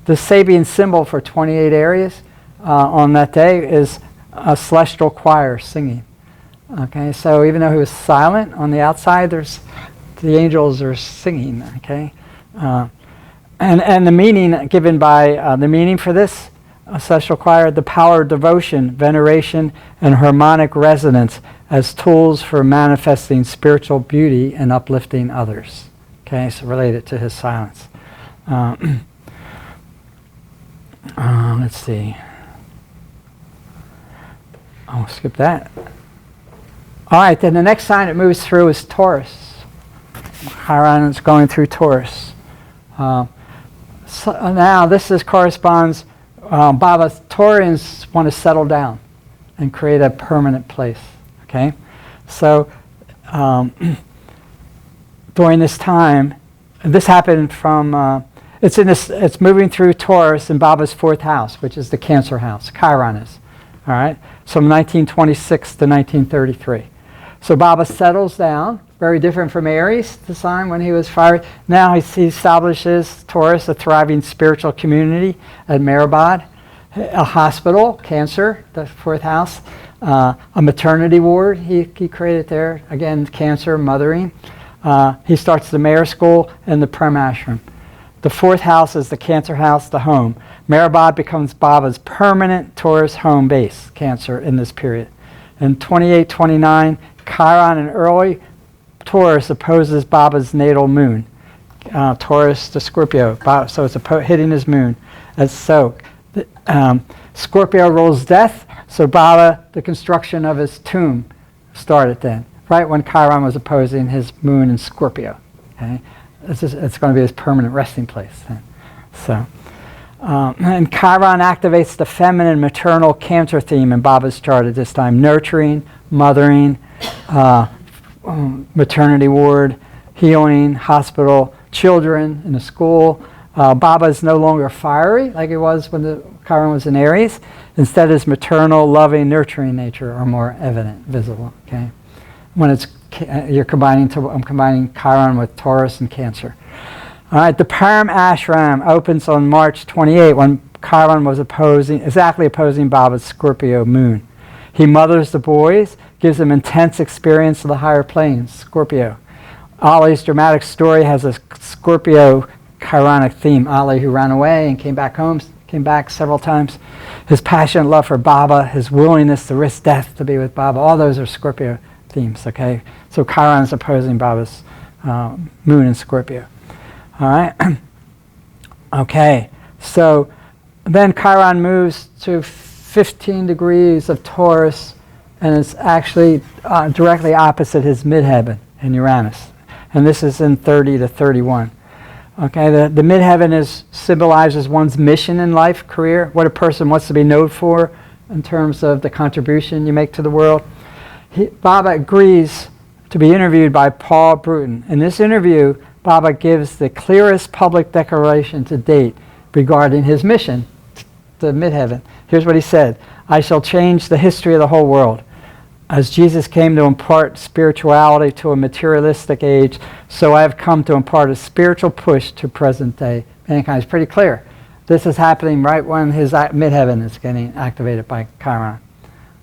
Sabian symbol for 28 Aries on that day is a celestial choir singing. Okay, so even though he was silent on the outside, the angels are singing. Okay, and the meaning given by the meaning for this celestial choir, the power of devotion, veneration, and harmonic resonance as tools for manifesting spiritual beauty and uplifting others. Okay, so related to his silence. Let's see. I'll skip that. All right, then the next sign it moves through is Taurus. Chiron is going through Taurus. So now this corresponds, Baba's Taurians want to settle down and create a permanent place. Okay, so during this time, this happened from, it's moving through Taurus in Baba's fourth house, which is the Cancer house. Chiron is. All right, so from 1926 to 1933. So Baba settles down, very different from Aries, the sign when he was fiery. Now he establishes Taurus, a thriving spiritual community at Meherabad, a hospital, Cancer, the fourth house, a maternity ward he created there, again, Cancer, mothering. He starts the Meher school and the Prem ashram. The fourth house is the Cancer house, the home. Meherabad becomes Baba's permanent Taurus home base, Cancer, in this period. In 28-29, Chiron in early Taurus opposes Baba's natal moon, Taurus to Scorpio, so it's hitting his moon. Scorpio rules death, so Baba, the construction of his tomb started then, right when Chiron was opposing his moon in Scorpio. Okay, it's going to be his permanent resting place then. So, and Chiron activates the feminine maternal Cancer theme in Baba's chart at this time: nurturing, mothering, maternity ward, healing, hospital, children in the school. Baba is no longer fiery like he was when the Chiron was in Aries. Instead, his maternal, loving, nurturing nature are more evident, visible. Okay, when it's I'm combining Chiron with Taurus and Cancer. All right, the Param Ashram opens on March 28 when Chiron was exactly opposing Baba's Scorpio moon. He mothers the boys, gives them intense experience of the higher planes, Scorpio. Ali's dramatic story has a Scorpio Chironic theme. Ali, who ran away and came back several times. His passionate love for Baba, his willingness to risk death to be with Baba, all those are Scorpio themes, okay? So Chiron is opposing Baba's moon in Scorpio. All right? Okay, so then Chiron moves to 15 degrees of Taurus, and it's actually directly opposite his midheaven in Uranus. And this is in 30 to 31. Okay, the midheaven symbolizes one's mission in life, career, what a person wants to be known for in terms of the contribution you make to the world. Baba agrees to be interviewed by Paul Bruton. In this interview, Baba gives the clearest public declaration to date regarding his mission to midheaven. Here's what he said: "I shall change the history of the whole world. As Jesus came to impart spirituality to a materialistic age, so I have come to impart a spiritual push to present-day mankind." It's pretty clear. This is happening right when his midheaven is getting activated by Chiron.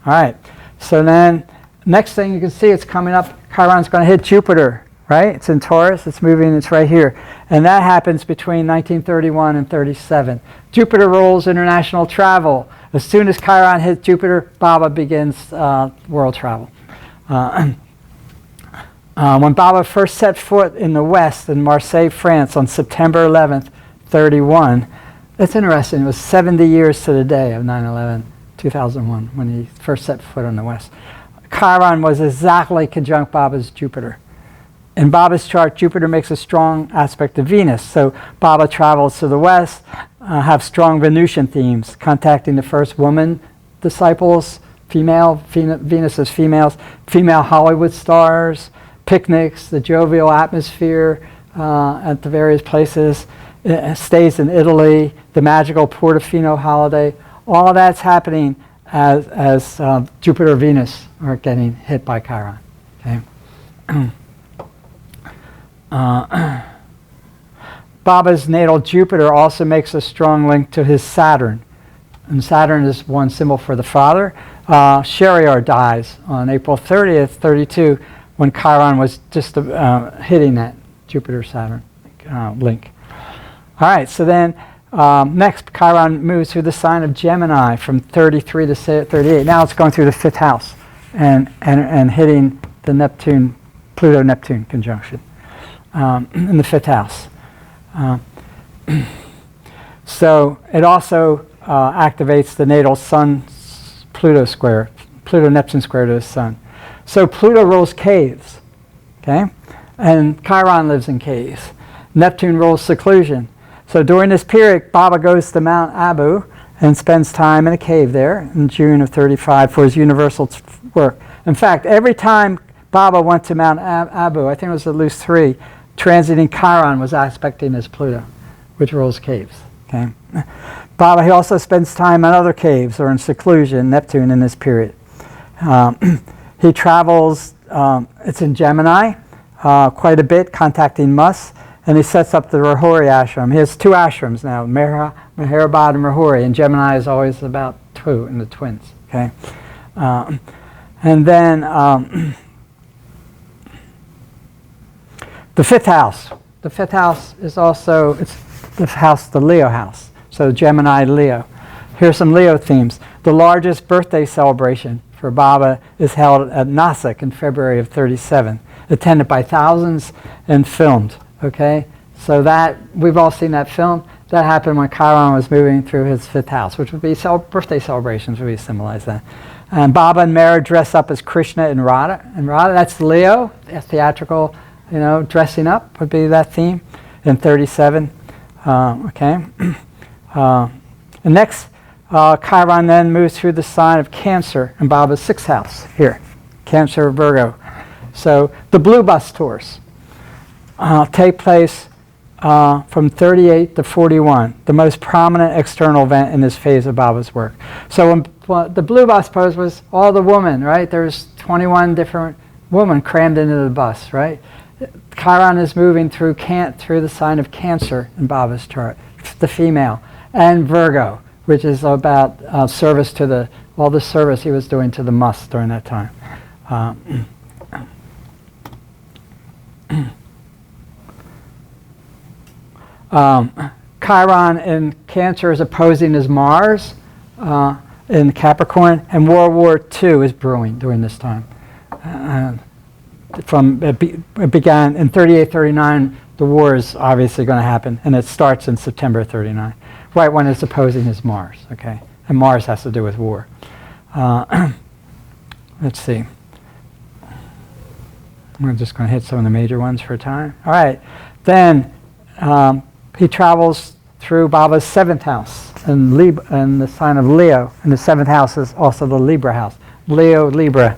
All right. So then, next thing you can see, it's coming up. Chiron's going to hit Jupiter, right? It's in Taurus. It's moving. It's right here. And that happens between 1931 and 37. Jupiter rules international travel. As soon as Chiron hits Jupiter, Baba begins world travel. When Baba first set foot in the West, in Marseille, France, on September 11th, 31, it's interesting, it was 70 years to the day of 9/11, 2001, when he first set foot in the West. Chiron was exactly conjunct Baba's Jupiter. In Baba's chart, Jupiter makes a strong aspect to Venus, so Baba travels to the West, have strong Venusian themes, contacting the first woman disciples, Venus's females, female Hollywood stars, picnics, the jovial atmosphere at the various places, stays in Italy, the magical Portofino holiday. All of that's happening as Jupiter and Venus are getting hit by Chiron. Okay. Baba's natal Jupiter also makes a strong link to his Saturn. And Saturn is one symbol for the father. Shahryar dies on April 30th, 32, when Chiron was just hitting that Jupiter-Saturn link. All right, so then next, Chiron moves through the sign of Gemini from 33 to 38. Now it's going through the 5th house and hitting the Pluto-Neptune conjunction in the 5th house. So it also activates the natal Sun-Pluto square, Pluto-Neptune square to the Sun. So Pluto rules caves, okay? And Chiron lives in caves. Neptune rules seclusion. So during this period, Baba goes to Mount Abu and spends time in a cave there in June of 35 for his universal work. In fact, every time Baba went to Mount Abu, I think it was at least 3, transiting Chiron was aspecting his Pluto, which rules caves. Okay. Baba, he also spends time in other caves or in seclusion, Neptune, in this period. He travels, it's in Gemini, quite a bit, contacting Mus, and he sets up the Rahuri ashram. He has 2 ashrams now, Meher and Rahuri, and Gemini is always about 2 in the twins. Okay. And then the 5th house. The 5th house is also, it's the house, the Leo house. So Gemini, Leo. Here's some Leo themes. The largest birthday celebration for Baba is held at Nasik in February of 37, attended by thousands and filmed. Okay, so that, we've all seen that film. That happened when Chiron was moving through his 5th house, which would be birthday celebrations, would be symbolize that. And Baba and Meher dress up as Krishna and Radha. And Radha, that's Leo, theatrical, dressing up would be that theme in 37. Okay. And next, Chiron then moves through the sign of Cancer in Baba's 6th house here, Cancer, Virgo. So the blue bus tours take place from 38 to 41, the most prominent external event in this phase of Baba's work. So when the blue bus pose was all the women, right? There's 21 different women crammed into the bus, right? Chiron is moving through the sign of Cancer in Baba's chart, the female, and Virgo, which is about service to all the service he was doing to the must during that time. Chiron in Cancer is opposing his Mars in Capricorn, and World War II is brewing during this time. It began in 38-39. The war is obviously going to happen, and it starts in September 39, right when it's opposing his Mars. Okay, and Mars has to do with war. Let's see. We're just going to hit some of the major ones for a time. All right, then he travels through Baba's 7th house in the sign of Leo, and the 7th house is also the Libra house. Leo, Libra.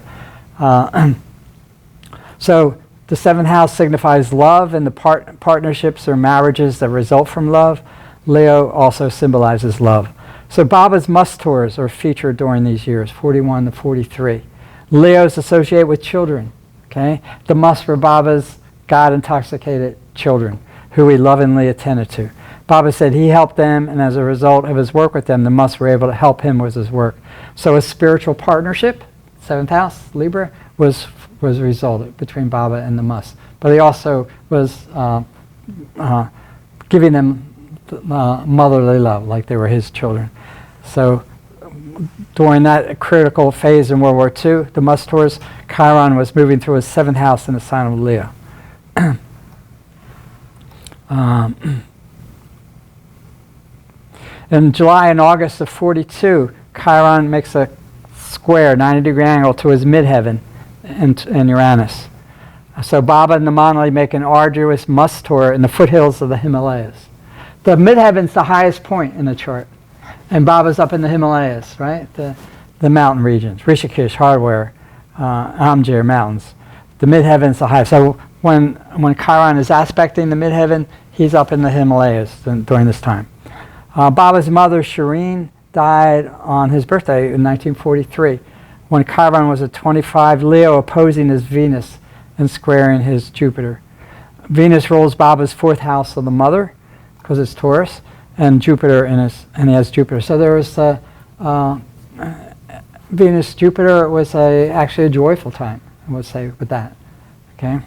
So the 7th house signifies love and the partnerships or marriages that result from love. Leo also symbolizes love. So Baba's must tours are featured during these years, 41 to 43. Leo's associated with children. Okay, the must for Baba's God-intoxicated children, who he lovingly attended to. Baba said he helped them, and as a result of his work with them, the musts were able to help him with his work. So a spiritual partnership, 7th house, Libra, was resulted between Baba and the must. But he also was giving them motherly love, like they were his children. So during that critical phase in World War II, the must tours, Chiron was moving through his 7th house in the sign of Leo. In July and August of 42, Chiron makes a square, 90-degree angle to his midheaven in Uranus. So Baba and the Manali make an arduous must tour in the foothills of the Himalayas. The midheaven's the highest point in the chart, and Baba's up in the Himalayas, right? The mountain regions, Rishikesh, Hardware, Amgir mountains. The midheaven's the highest. So when Chiron is aspecting the midheaven, he's up in the Himalayas during this time. Baba's mother, CHIRON, died on his birthday in 1943, when Chiron was at 25, Leo opposing his Venus and squaring his Jupiter. Venus rules Baba's 4th house of the mother, because it's Taurus, and Jupiter and he has Jupiter. So there was Venus-Jupiter was actually a joyful time, I would say, with that. Okay.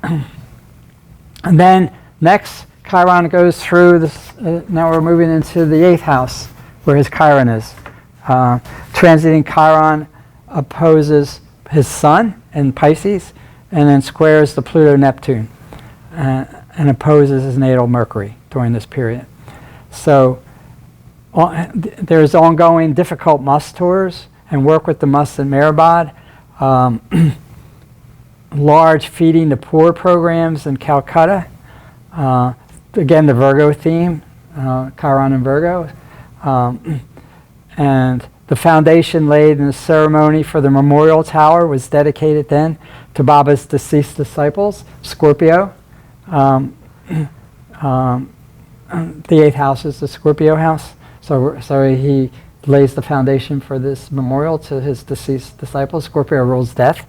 And then next, Chiron goes through this. Now we're moving into the 8th house, where his Chiron is. Transiting Chiron opposes his Sun in Pisces, and then squares the Pluto-Neptune, and opposes his natal Mercury during this period. So there's ongoing difficult must tours and work with the must in Mehrabad. Large feeding the poor programs in Calcutta. Again, the Virgo theme, Chiron and Virgo. And the foundation laid in the ceremony for the memorial tower was dedicated then to Baba's deceased disciples, Scorpio. The 8th house is the Scorpio house. So he lays the foundation for this memorial to his deceased disciples. Scorpio rules death.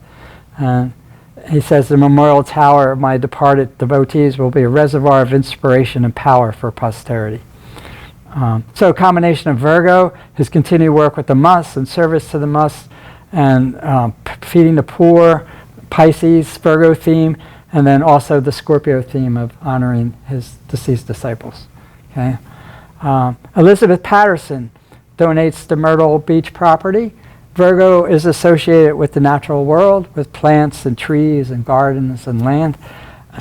He says the memorial tower of my departed devotees will be a reservoir of inspiration and power for posterity. So a combination of Virgo, his continued work with the must and service to the must, and feeding the poor, Pisces, Virgo theme, and then also the Scorpio theme of honoring his deceased disciples. Okay. Elizabeth Patterson donates the Myrtle Beach property. Virgo is associated with the natural world, with plants and trees and gardens and land,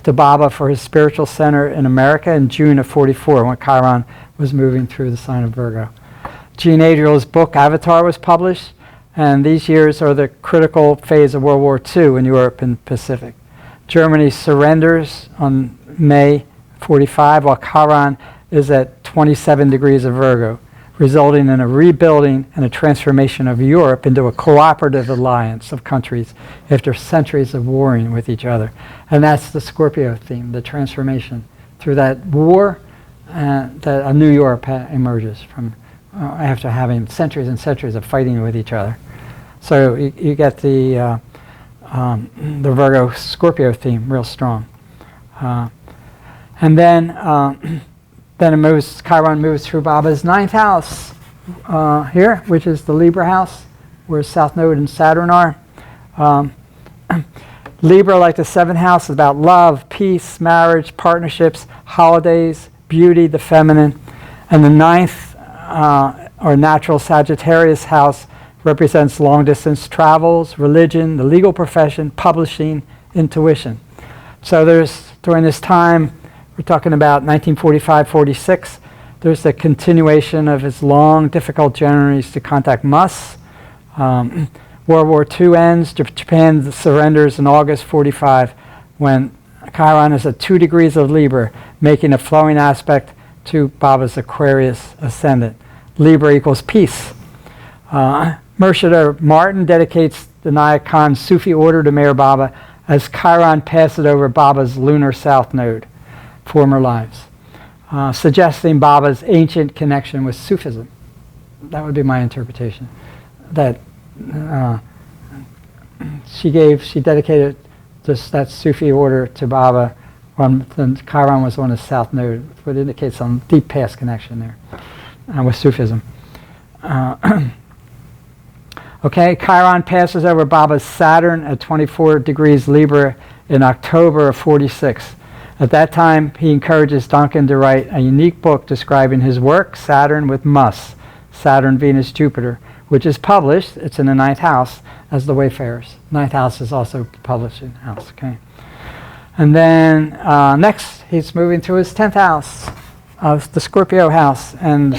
to Baba for his spiritual center in America in June of 44, when Chiron was moving through the sign of Virgo. Jean Adriel's book Avatar was published, and these years are the critical phase of World War II in Europe and Pacific. Germany surrenders on May 45, while Chiron is at 27 degrees of Virgo, resulting in a rebuilding and a transformation of Europe into a cooperative alliance of countries after centuries of warring with each other. And that's the Scorpio theme, the transformation. Through that war, that a New Europe emerges from after having centuries and centuries of fighting with each other. So you get the Virgo-Scorpio theme real strong. And then it moves, Chiron moves through Baba's 9th house here, which is the Libra house, where South Node and Saturn are. Libra, like the 7th house, is about love, peace, marriage, partnerships, holidays, beauty, the feminine. And the 9th, or natural Sagittarius house, represents long-distance travels, religion, the legal profession, publishing, intuition. So during this time, we're talking about 1945-46, there's the continuation of his long, difficult journeys to contact Mus. World War II ends, Japan surrenders in August 45, when Chiron is at 2 degrees of Libra, making a flowing aspect to Baba's Aquarius ascendant. Libra equals peace. Murshid Martin dedicates the Naya Khan Sufi order to Meher Baba as Chiron passes over Baba's lunar south node, former lives, suggesting Baba's ancient connection with Sufism. That would be my interpretation. That she dedicated that Sufi order to Baba when Chiron was on his south node, which indicates some deep past connection there with Sufism. Okay, Chiron passes over Baba's Saturn at 24 degrees Libra in October of 46. At that time, he encourages Duncan to write a unique book describing his work, Saturn with Mus, Saturn, Venus, Jupiter, which is published, it's in the 9th house, as The Wayfarers. 9th house is also publishing house, okay? And then next, he's moving to his 10th house, the Scorpio house and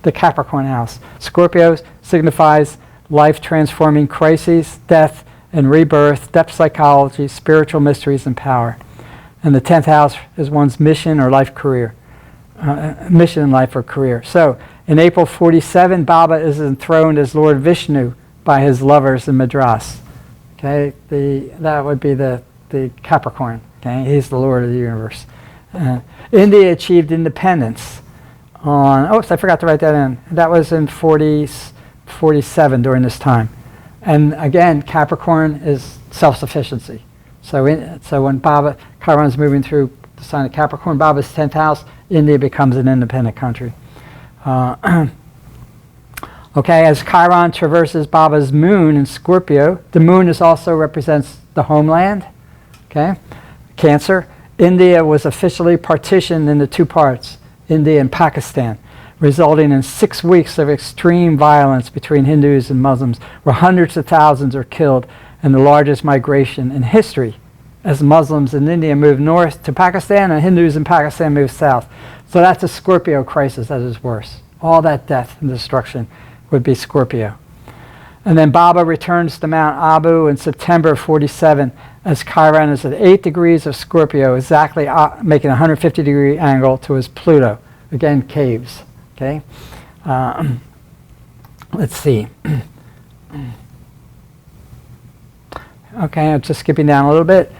the Capricorn house. Scorpio signifies life-transforming crises, death and rebirth, depth psychology, spiritual mysteries, and power. And the 10th house is one's mission or life career, mission in life or career. So in April 47, Baba is enthroned as Lord Vishnu by his lovers in Madras. Okay, that would be the Capricorn. Okay, he's the Lord of the universe. India achieved independence on, oops, I forgot to write that in. That was in 47 during this time. And again, Capricorn is self-sufficiency. So when Chiron's moving through the sign of Capricorn, Baba's 10th house, India becomes an independent country. Okay, as Chiron traverses Baba's moon in Scorpio, the moon also represents the homeland. Okay, Cancer. India was officially partitioned into 2 parts, India and Pakistan, resulting in 6 weeks of extreme violence between Hindus and Muslims, where hundreds of thousands are killed, and the largest migration in history as Muslims in India move north to Pakistan and Hindus in Pakistan move south. So that's a Scorpio crisis that is worse. All that death and destruction would be Scorpio. And then Baba returns to Mount Abu in September of 47 as Chiron is at 8 degrees of Scorpio, exactly making a 150-degree angle to his Pluto. Again, caves. Okay, let's see. Okay, I'm just skipping down a little bit.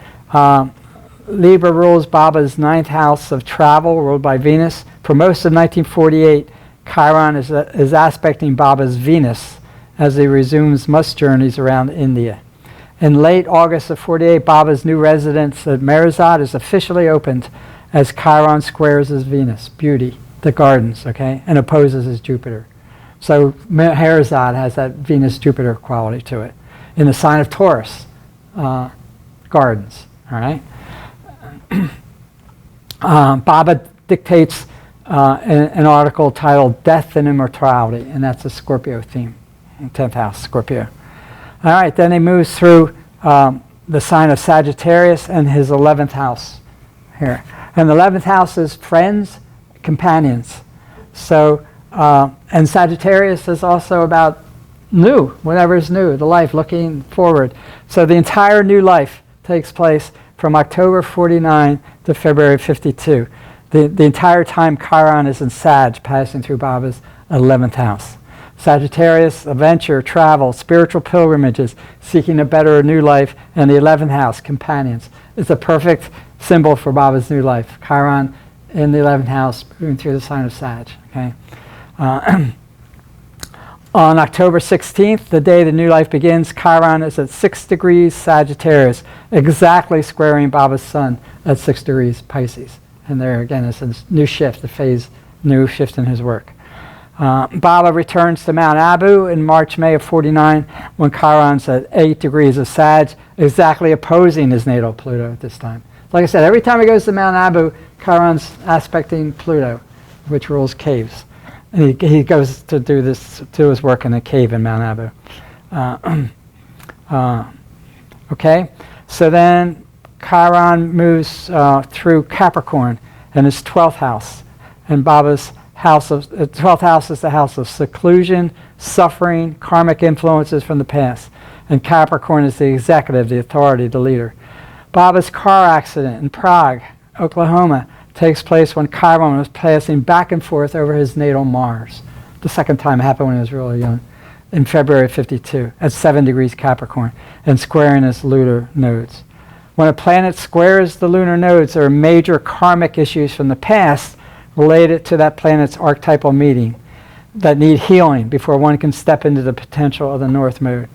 Libra rules Baba's 9th house of travel, ruled by Venus. For most of 1948, Chiron is aspecting Baba's Venus as he resumes Mus journeys around India. In late August of 48, Baba's new residence at Meherzad is officially opened as Chiron squares his Venus, beauty, the gardens, okay, and opposes his Jupiter. So Meherzad has that Venus-Jupiter quality to it. In the sign of Taurus, gardens, all right? Baba dictates an article titled Death and Immortality, and that's a Scorpio theme, 10th house, Scorpio. All right, then he moves through the sign of Sagittarius and his 11th house here. And the 11th house is friends, companions. So, and Sagittarius is also about new, whatever is new, the life, looking forward. So the entire new life takes place from October 49 to February 52. the entire time Chiron is in Sag, passing through Baba's 11th house. Sagittarius, adventure, travel, spiritual pilgrimages, seeking a better new life, and the 11th house, companions. It's a perfect symbol for Baba's new life. Chiron in the 11th house, moving through the sign of Sag. Okay. On October 16th, the day the new life begins, Chiron is at 6 degrees Sagittarius, exactly squaring Baba's sun at 6 degrees Pisces. And there again is a new shift, a phase, new shift in his work. Baba returns to Mount Abu in March-May of 49 when Chiron's at 8 degrees of Sag, exactly opposing his natal Pluto at this time. Like I said, every time he goes to Mount Abu, Chiron's aspecting Pluto, which rules caves. And he goes to do this, to his work in a cave in Mount Abu. Okay, so then Chiron moves through Capricorn in his 12th house. And Baba's house of 12th house is the house of seclusion, suffering, karmic influences from the past. And Capricorn is the executive, the authority, the leader. Baba's car accident in Prague, Oklahoma, takes place when Chiron was passing back and forth over his natal Mars. The second time it happened when he was really young, in February of 52, at 7 degrees Capricorn, and squaring his lunar nodes. When a planet squares the lunar nodes, there are major karmic issues from the past related to that planet's archetypal meeting that need healing before one can step into the potential of the North Node.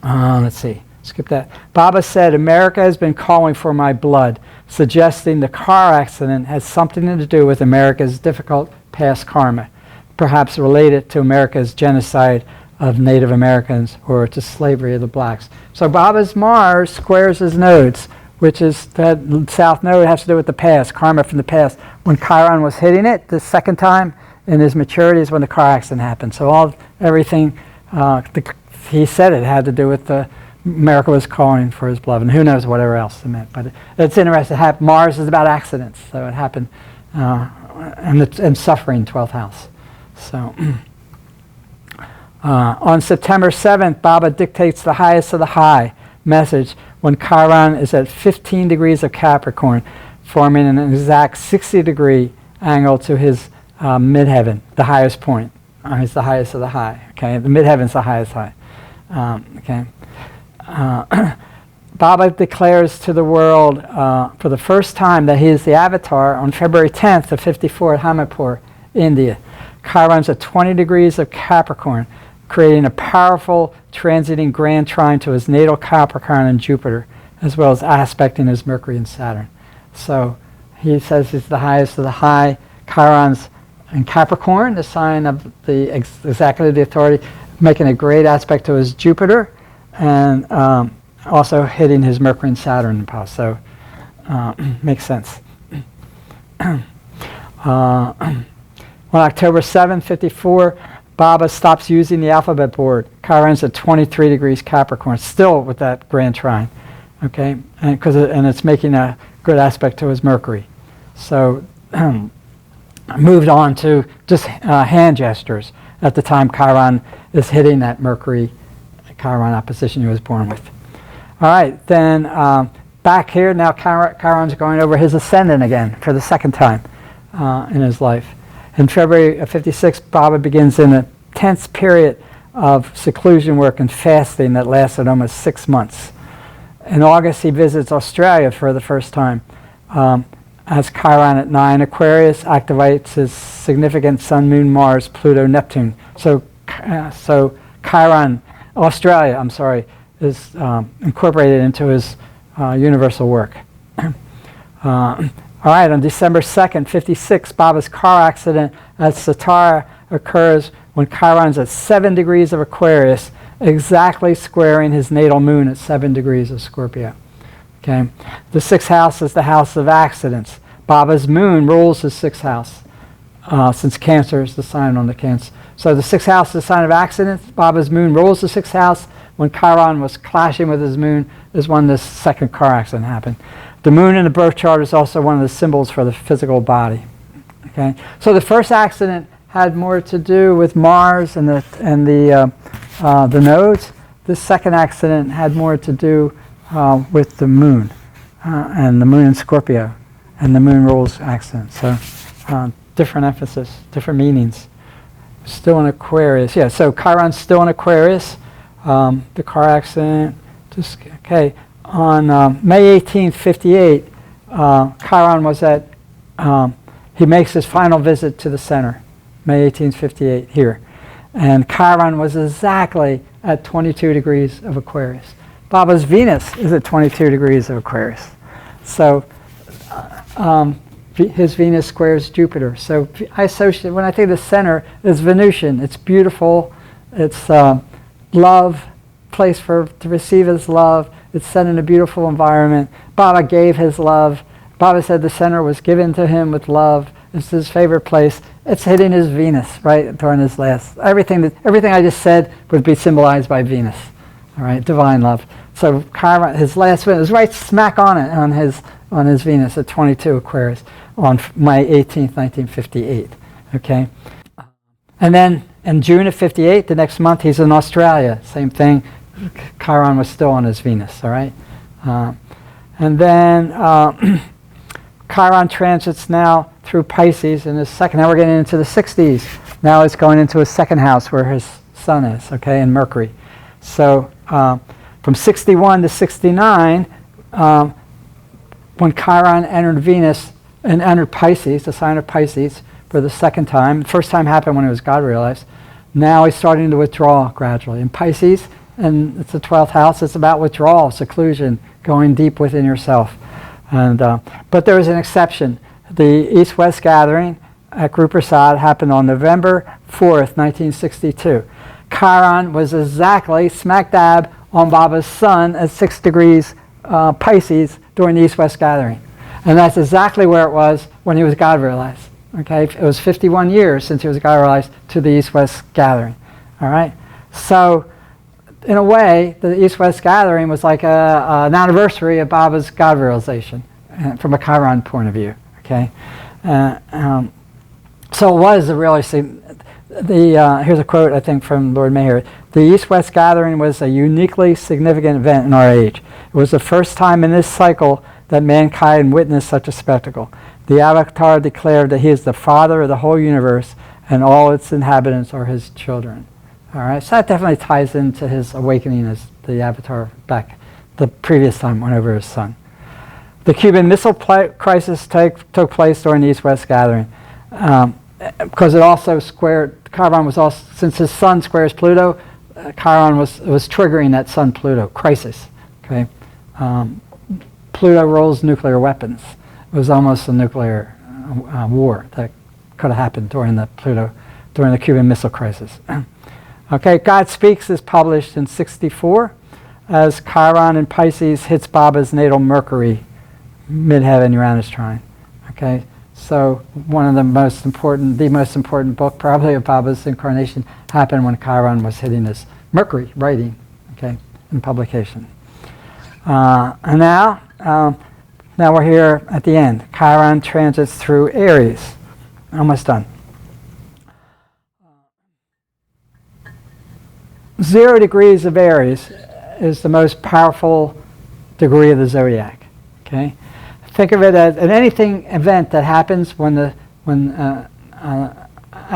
Let's see. Skip that. Baba said, America has been calling for my blood, suggesting the car accident has something to do with America's difficult past karma, perhaps related to America's genocide of Native Americans or to slavery of the blacks. So Baba's Mars squares his nodes, which is that south node has to do with the past, karma from the past. When Chiron was hitting it the second time in his maturity is when the car accident happened. So everything, he said it had to do with America was calling for his blood, and who knows whatever else it meant. But it's interesting. Mars is about accidents, so it happened, and suffering, 12th house. So on September 7th, Baba dictates the highest of the high message when Chiron is at 15 degrees of Capricorn, forming an exact 60-degree angle to his midheaven, the highest point. It's the highest of the high. Okay, the midheaven's the highest high. Okay. Baba declares to the world for the first time that he is the avatar on February 10th of 54 at Hamirpur, India. Chiron's at 20 degrees of Capricorn, creating a powerful transiting grand trine to his natal Capricorn and Jupiter, as well as aspecting his Mercury and Saturn. So he says he's the highest of the high. Chiron's in Capricorn, the sign of the executive, the authority, making a great aspect to his Jupiter, and also hitting his Mercury and Saturn in the past. So makes sense. On October 7, 54, Baba stops using the alphabet board. Chiron's at 23 degrees Capricorn, still with that grand trine, okay? And it's making a good aspect to his Mercury. So moved on to just hand gestures at the time Chiron is hitting that Mercury-Chiron opposition he was born with. All right, then back here, now Chiron's going over his ascendant again for the second time in his life. In February of 56, Baba begins in a tense period of seclusion work and fasting that lasted almost 6 months. In August, he visits Australia for the first time. As Chiron at 9 Aquarius activates his significant Sun, Moon, Mars, Pluto, Neptune. So Chiron, Australia, is incorporated into his universal work. All right, on December 2nd, 56, Baba's car accident at Satara occurs when Chiron's at 7 degrees of Aquarius, exactly squaring his natal moon at 7 degrees of Scorpio. Okay, the 6th house is the house of accidents. Baba's moon rules his 6th house, since Cancer is the sign on the Cancer. So the 6th house is the sign of accidents. Baba's moon rules the 6th house. When Chiron was clashing with his moon is when this second car accident happened. The moon in the birth chart is also one of the symbols for the physical body. Okay, so the first accident had more to do with Mars and the nodes. This second accident had more to do with the moon and the moon in Scorpio and the moon rules accident. So different emphasis, different meanings. Still in Aquarius. Yeah, so Chiron's still in Aquarius. The car accident, okay. On May 18th, 58, Chiron was at, he makes his final visit to the center, May 18th, 58, here. And Chiron was exactly at 22 degrees of Aquarius. Baba's Venus is at 22 degrees of Aquarius. So his Venus squares Jupiter. So I associate, when I think the center, is Venusian. It's beautiful. It's love, place to receive his love. It's set in a beautiful environment. Baba gave his love. Baba said the center was given to him with love. It's his favorite place. It's hitting his Venus, right, during his last. Everything I just said would be symbolized by Venus, all right, divine love. So Chiron, his last one was right smack on it, on his Venus at 22 Aquarius on May 18th, 1958, okay? And then in June of 58, the next month, he's in Australia. Same thing. Chiron was still on his Venus, all right? And then Chiron transits now through Pisces in his second. Now we're getting into the 60s. Now it's going into his second house where his sun is, okay, in Mercury. So from 61 to 69, when Chiron entered Venus and entered Pisces, the sign of Pisces, for the second time. The first time happened when he was God realized. Now he's starting to withdraw gradually. In Pisces, and it's the 12th house, it's about withdrawal, seclusion, going deep within yourself. And but there is an exception. The East-West gathering at Guru Prasad happened on November 4th, 1962. Chiron was exactly smack dab on Baba's sun at 6 degrees Pisces during the East-West gathering. And that's exactly where it was when he was God realized. Okay, it was 51 years since he was God realized to the East-West gathering. All right, so in a way, the East-West gathering was like an anniversary of Baba's God realization from a Chiron point of view. Okay, so it was a really here's a quote I think from Lord Meher. The East-West gathering was a uniquely significant event in our age. It was the first time in this cycle that mankind witnessed such a spectacle. The Avatar declared that he is the father of the whole universe and all its inhabitants are his children. All right, so that definitely ties into his awakening as the Avatar back the previous time went over his son. The Cuban Missile Crisis took place during the East-West gathering because it also squared, Chiron was also, since his sun squares Pluto, Chiron was triggering that Sun-Pluto crisis. Okay, Pluto rules nuclear weapons. It was almost a nuclear war that could have happened during the Cuban Missile Crisis. Okay, God Speaks is published in 64 as Chiron in Pisces hits Baba's natal Mercury, midheaven Uranus trine. Okay, so one of the most important book probably of Baba's incarnation happened when Chiron was hitting his Mercury writing, okay, in publication. And now we're here at the end. Chiron transits through Aries. Almost done. 0 degrees of Aries is the most powerful degree of the zodiac. Okay, think of it as an event that happens when at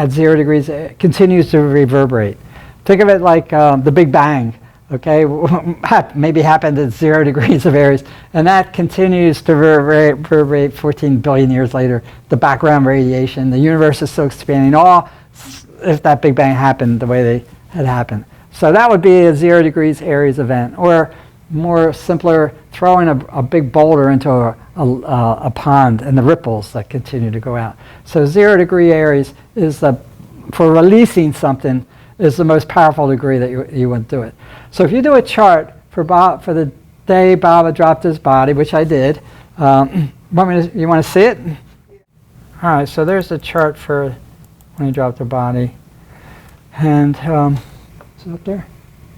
0 degrees it continues to reverberate. Think of it like the Big Bang. Okay, maybe happened at 0 degrees of Aries, and that continues to reverberate 14 billion years later. The background radiation, the universe is still expanding, all if that Big Bang happened the way they had happened. So that would be a 0 degrees Aries event, or more simpler, throwing a big boulder into a pond and the ripples that continue to go out. So 0 degree Aries is for releasing something, is the most powerful degree that you would do it. So if you do a chart for the day Baba dropped his body, which I did, you want to see it? All right, so there's the chart for when he dropped the body. And is it up there?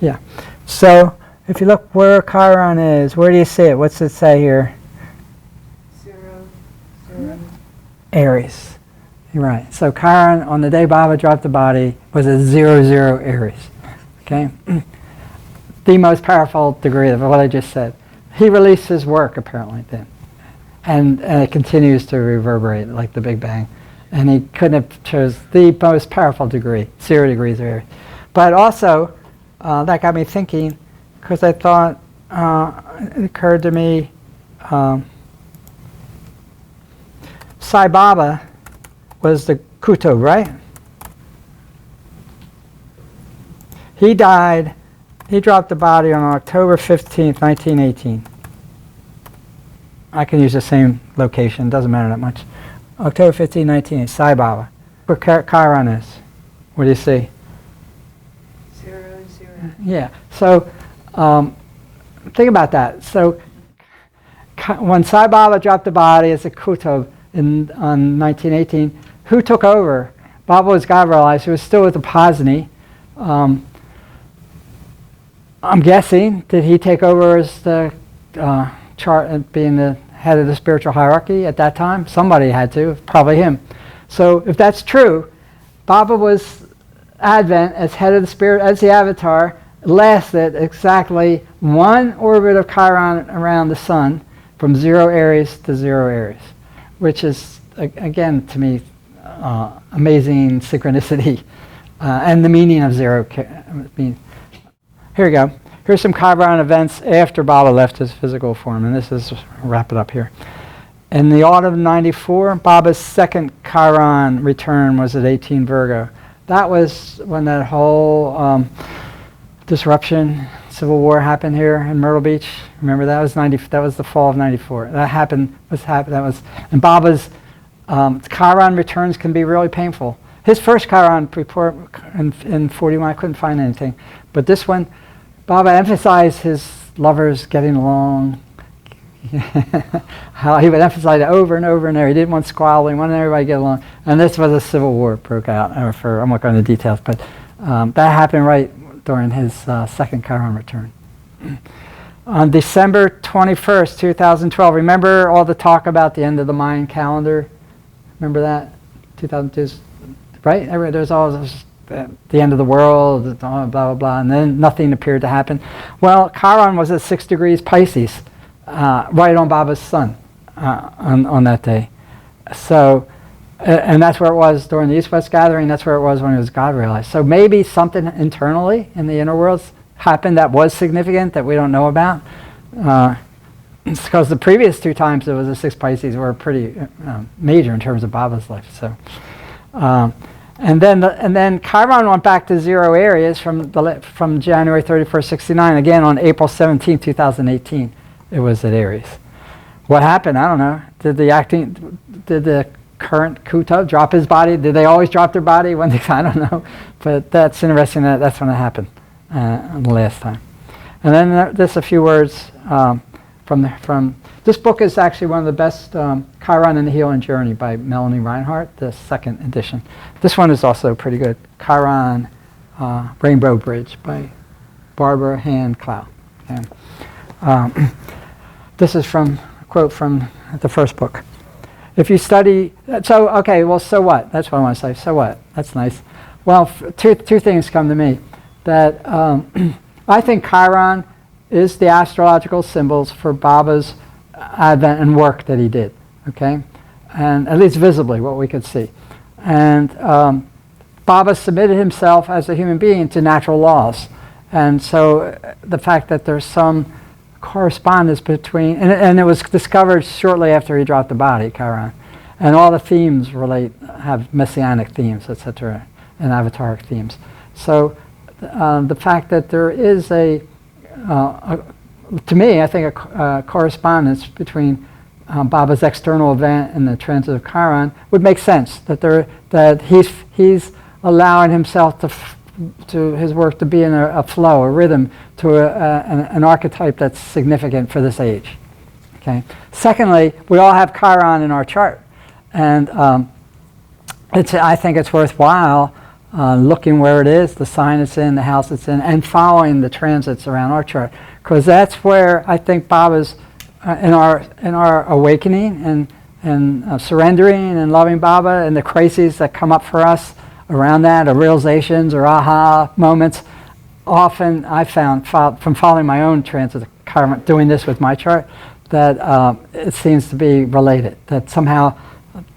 Yeah. So if you look where Chiron is, where do you see it? What's it say here? 0. Aries. You're right. So Chiron, on the day Baba dropped the body, was a 0 Aries. Okay? The most powerful degree of what I just said. He released his work, apparently, then. and it continues to reverberate like the Big Bang. And he couldn't have chose the most powerful degree, 0 degrees of area. But also, that got me thinking, because I thought, it occurred to me, Sai Baba was the Kuto, right? He died, he dropped the body on October 15th, 1918. I can use the same location, doesn't matter that much. October 15, 1918, Sai Baba. Where Chiron is. What do you see? 0, 0. Yeah, so think about that. So when Sai Baba dropped the body as a Kuto on 1918, who took over? Baba was God realized, he was still with the Pasni. I'm guessing, did he take over as the chart, being the head of the spiritual hierarchy at that time? Somebody had to, probably him. So if that's true, Baba was Advent as head of the spirit, as the avatar, lasted exactly one orbit of Chiron around the sun from 0 Aries to 0 Aries, which is, again, to me, amazing synchronicity and the meaning of 0. Here we go. Here's some Chiron events after Baba left his physical form, and this is, wrap it up here. In the autumn of 94, Baba's second Chiron return was at 18 Virgo. That was when that whole disruption, civil war happened here in Myrtle Beach. Remember that was that was the fall of 94. That happened. And Baba's Chiron returns can be really painful. His first Chiron report in 41, I couldn't find anything, but this one, Baba emphasized his lovers getting along. How he would emphasize it over and over and over. He didn't want squabbling, he wanted everybody to get along. And this was a civil war broke out. I'm not going into details, but that happened right during his second Chiron return. On December 21st, 2012, remember all the talk about the end of the Mayan calendar? Remember that? 2002, right? There's all this, the end of the world, blah, blah, blah, and then nothing appeared to happen. Well, Chiron was at 6 degrees Pisces, right on Baba's sun on that day. So, and that's where it was during the East-West gathering, that's where it was when it was God realized. So maybe something internally in the inner worlds happened that was significant that we don't know about. It's because the previous 2 times it was the 6 Pisces were pretty major in terms of Baba's life. So. And then Chiron went back to 0 Aries from January 31st, 69. Again on April 17, 2018, it was at Aries. What happened? I don't know. Did the current Kuto drop his body? Did they always drop their body? I don't know. But that's interesting. That's when it happened the last time. And then just a few words from this book is actually one of the best, Chiron and the Healing Journey by Melanie Reinhardt, the 2nd edition. This one is also pretty good. Chiron, Rainbow Bridge by Barbara Hand Clow. And, this is a quote from the first book. If you study, so what? That's what I want to say. So what? That's nice. Well, two things come to me. That I think Chiron is the astrological symbols for Baba's advent and work that he did, okay? And at least visibly, what we could see. And Baba submitted himself as a human being to natural laws. And so the fact that there's some correspondence between, and it was discovered shortly after he dropped the body, Chiron. And all the themes have messianic themes, etc., and avataric themes. So the fact that there is to me, I think a correspondence between Baba's external event and the transit of Chiron would make sense. That he's allowing himself to his work to be in a flow, a rhythm, to an archetype that's significant for this age. Okay. Secondly, we all have Chiron in our chart, and I think it's worthwhile looking where it is, the sign it's in, the house it's in, and following the transits around our chart, because that's where I think Baba's in our awakening and surrendering and loving Baba, and the crises that come up for us around that, or realizations or aha moments. Often I found from following my own transit of Chiron, doing this with my chart, that it seems to be related. That somehow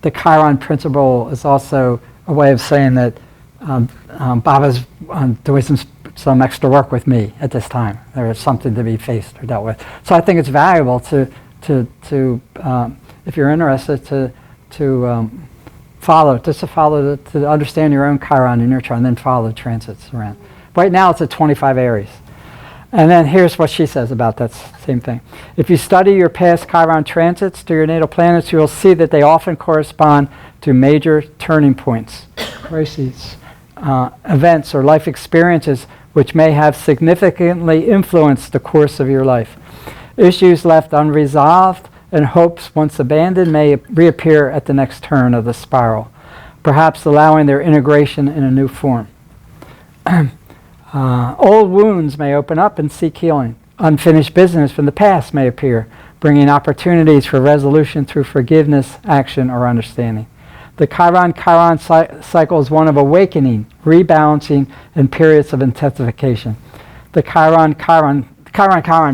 the Chiron principle is also a way of saying that Baba's doing some extra work with me at this time. There is something to be faced or dealt with. So I think it's valuable to if you're interested, to understand your own Chiron in your chart, and then follow the transits around. Right now it's at 25 Aries. And then here's what she says about that same thing. If you study your past Chiron transits to your natal planets, you will see that they often correspond to major turning points, crises, events, or life experiences which may have significantly influenced the course of your life. Issues left unresolved and hopes once abandoned may reappear at the next turn of the spiral, perhaps allowing their integration in a new form. Old wounds may open up and seek healing. Unfinished business from the past may appear, bringing opportunities for resolution through forgiveness, action, or understanding. The Chiron cycle is one of awakening, rebalancing, and periods of intensification. The Chiron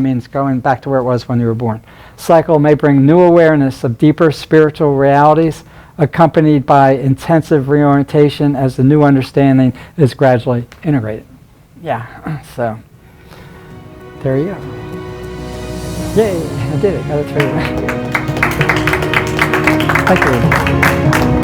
means going back to where it was when you were born. Cycle may bring new awareness of deeper spiritual realities, accompanied by intensive reorientation as the new understanding is gradually integrated. Yeah, so there you go. Yay, I did it. Got it through. Thank you.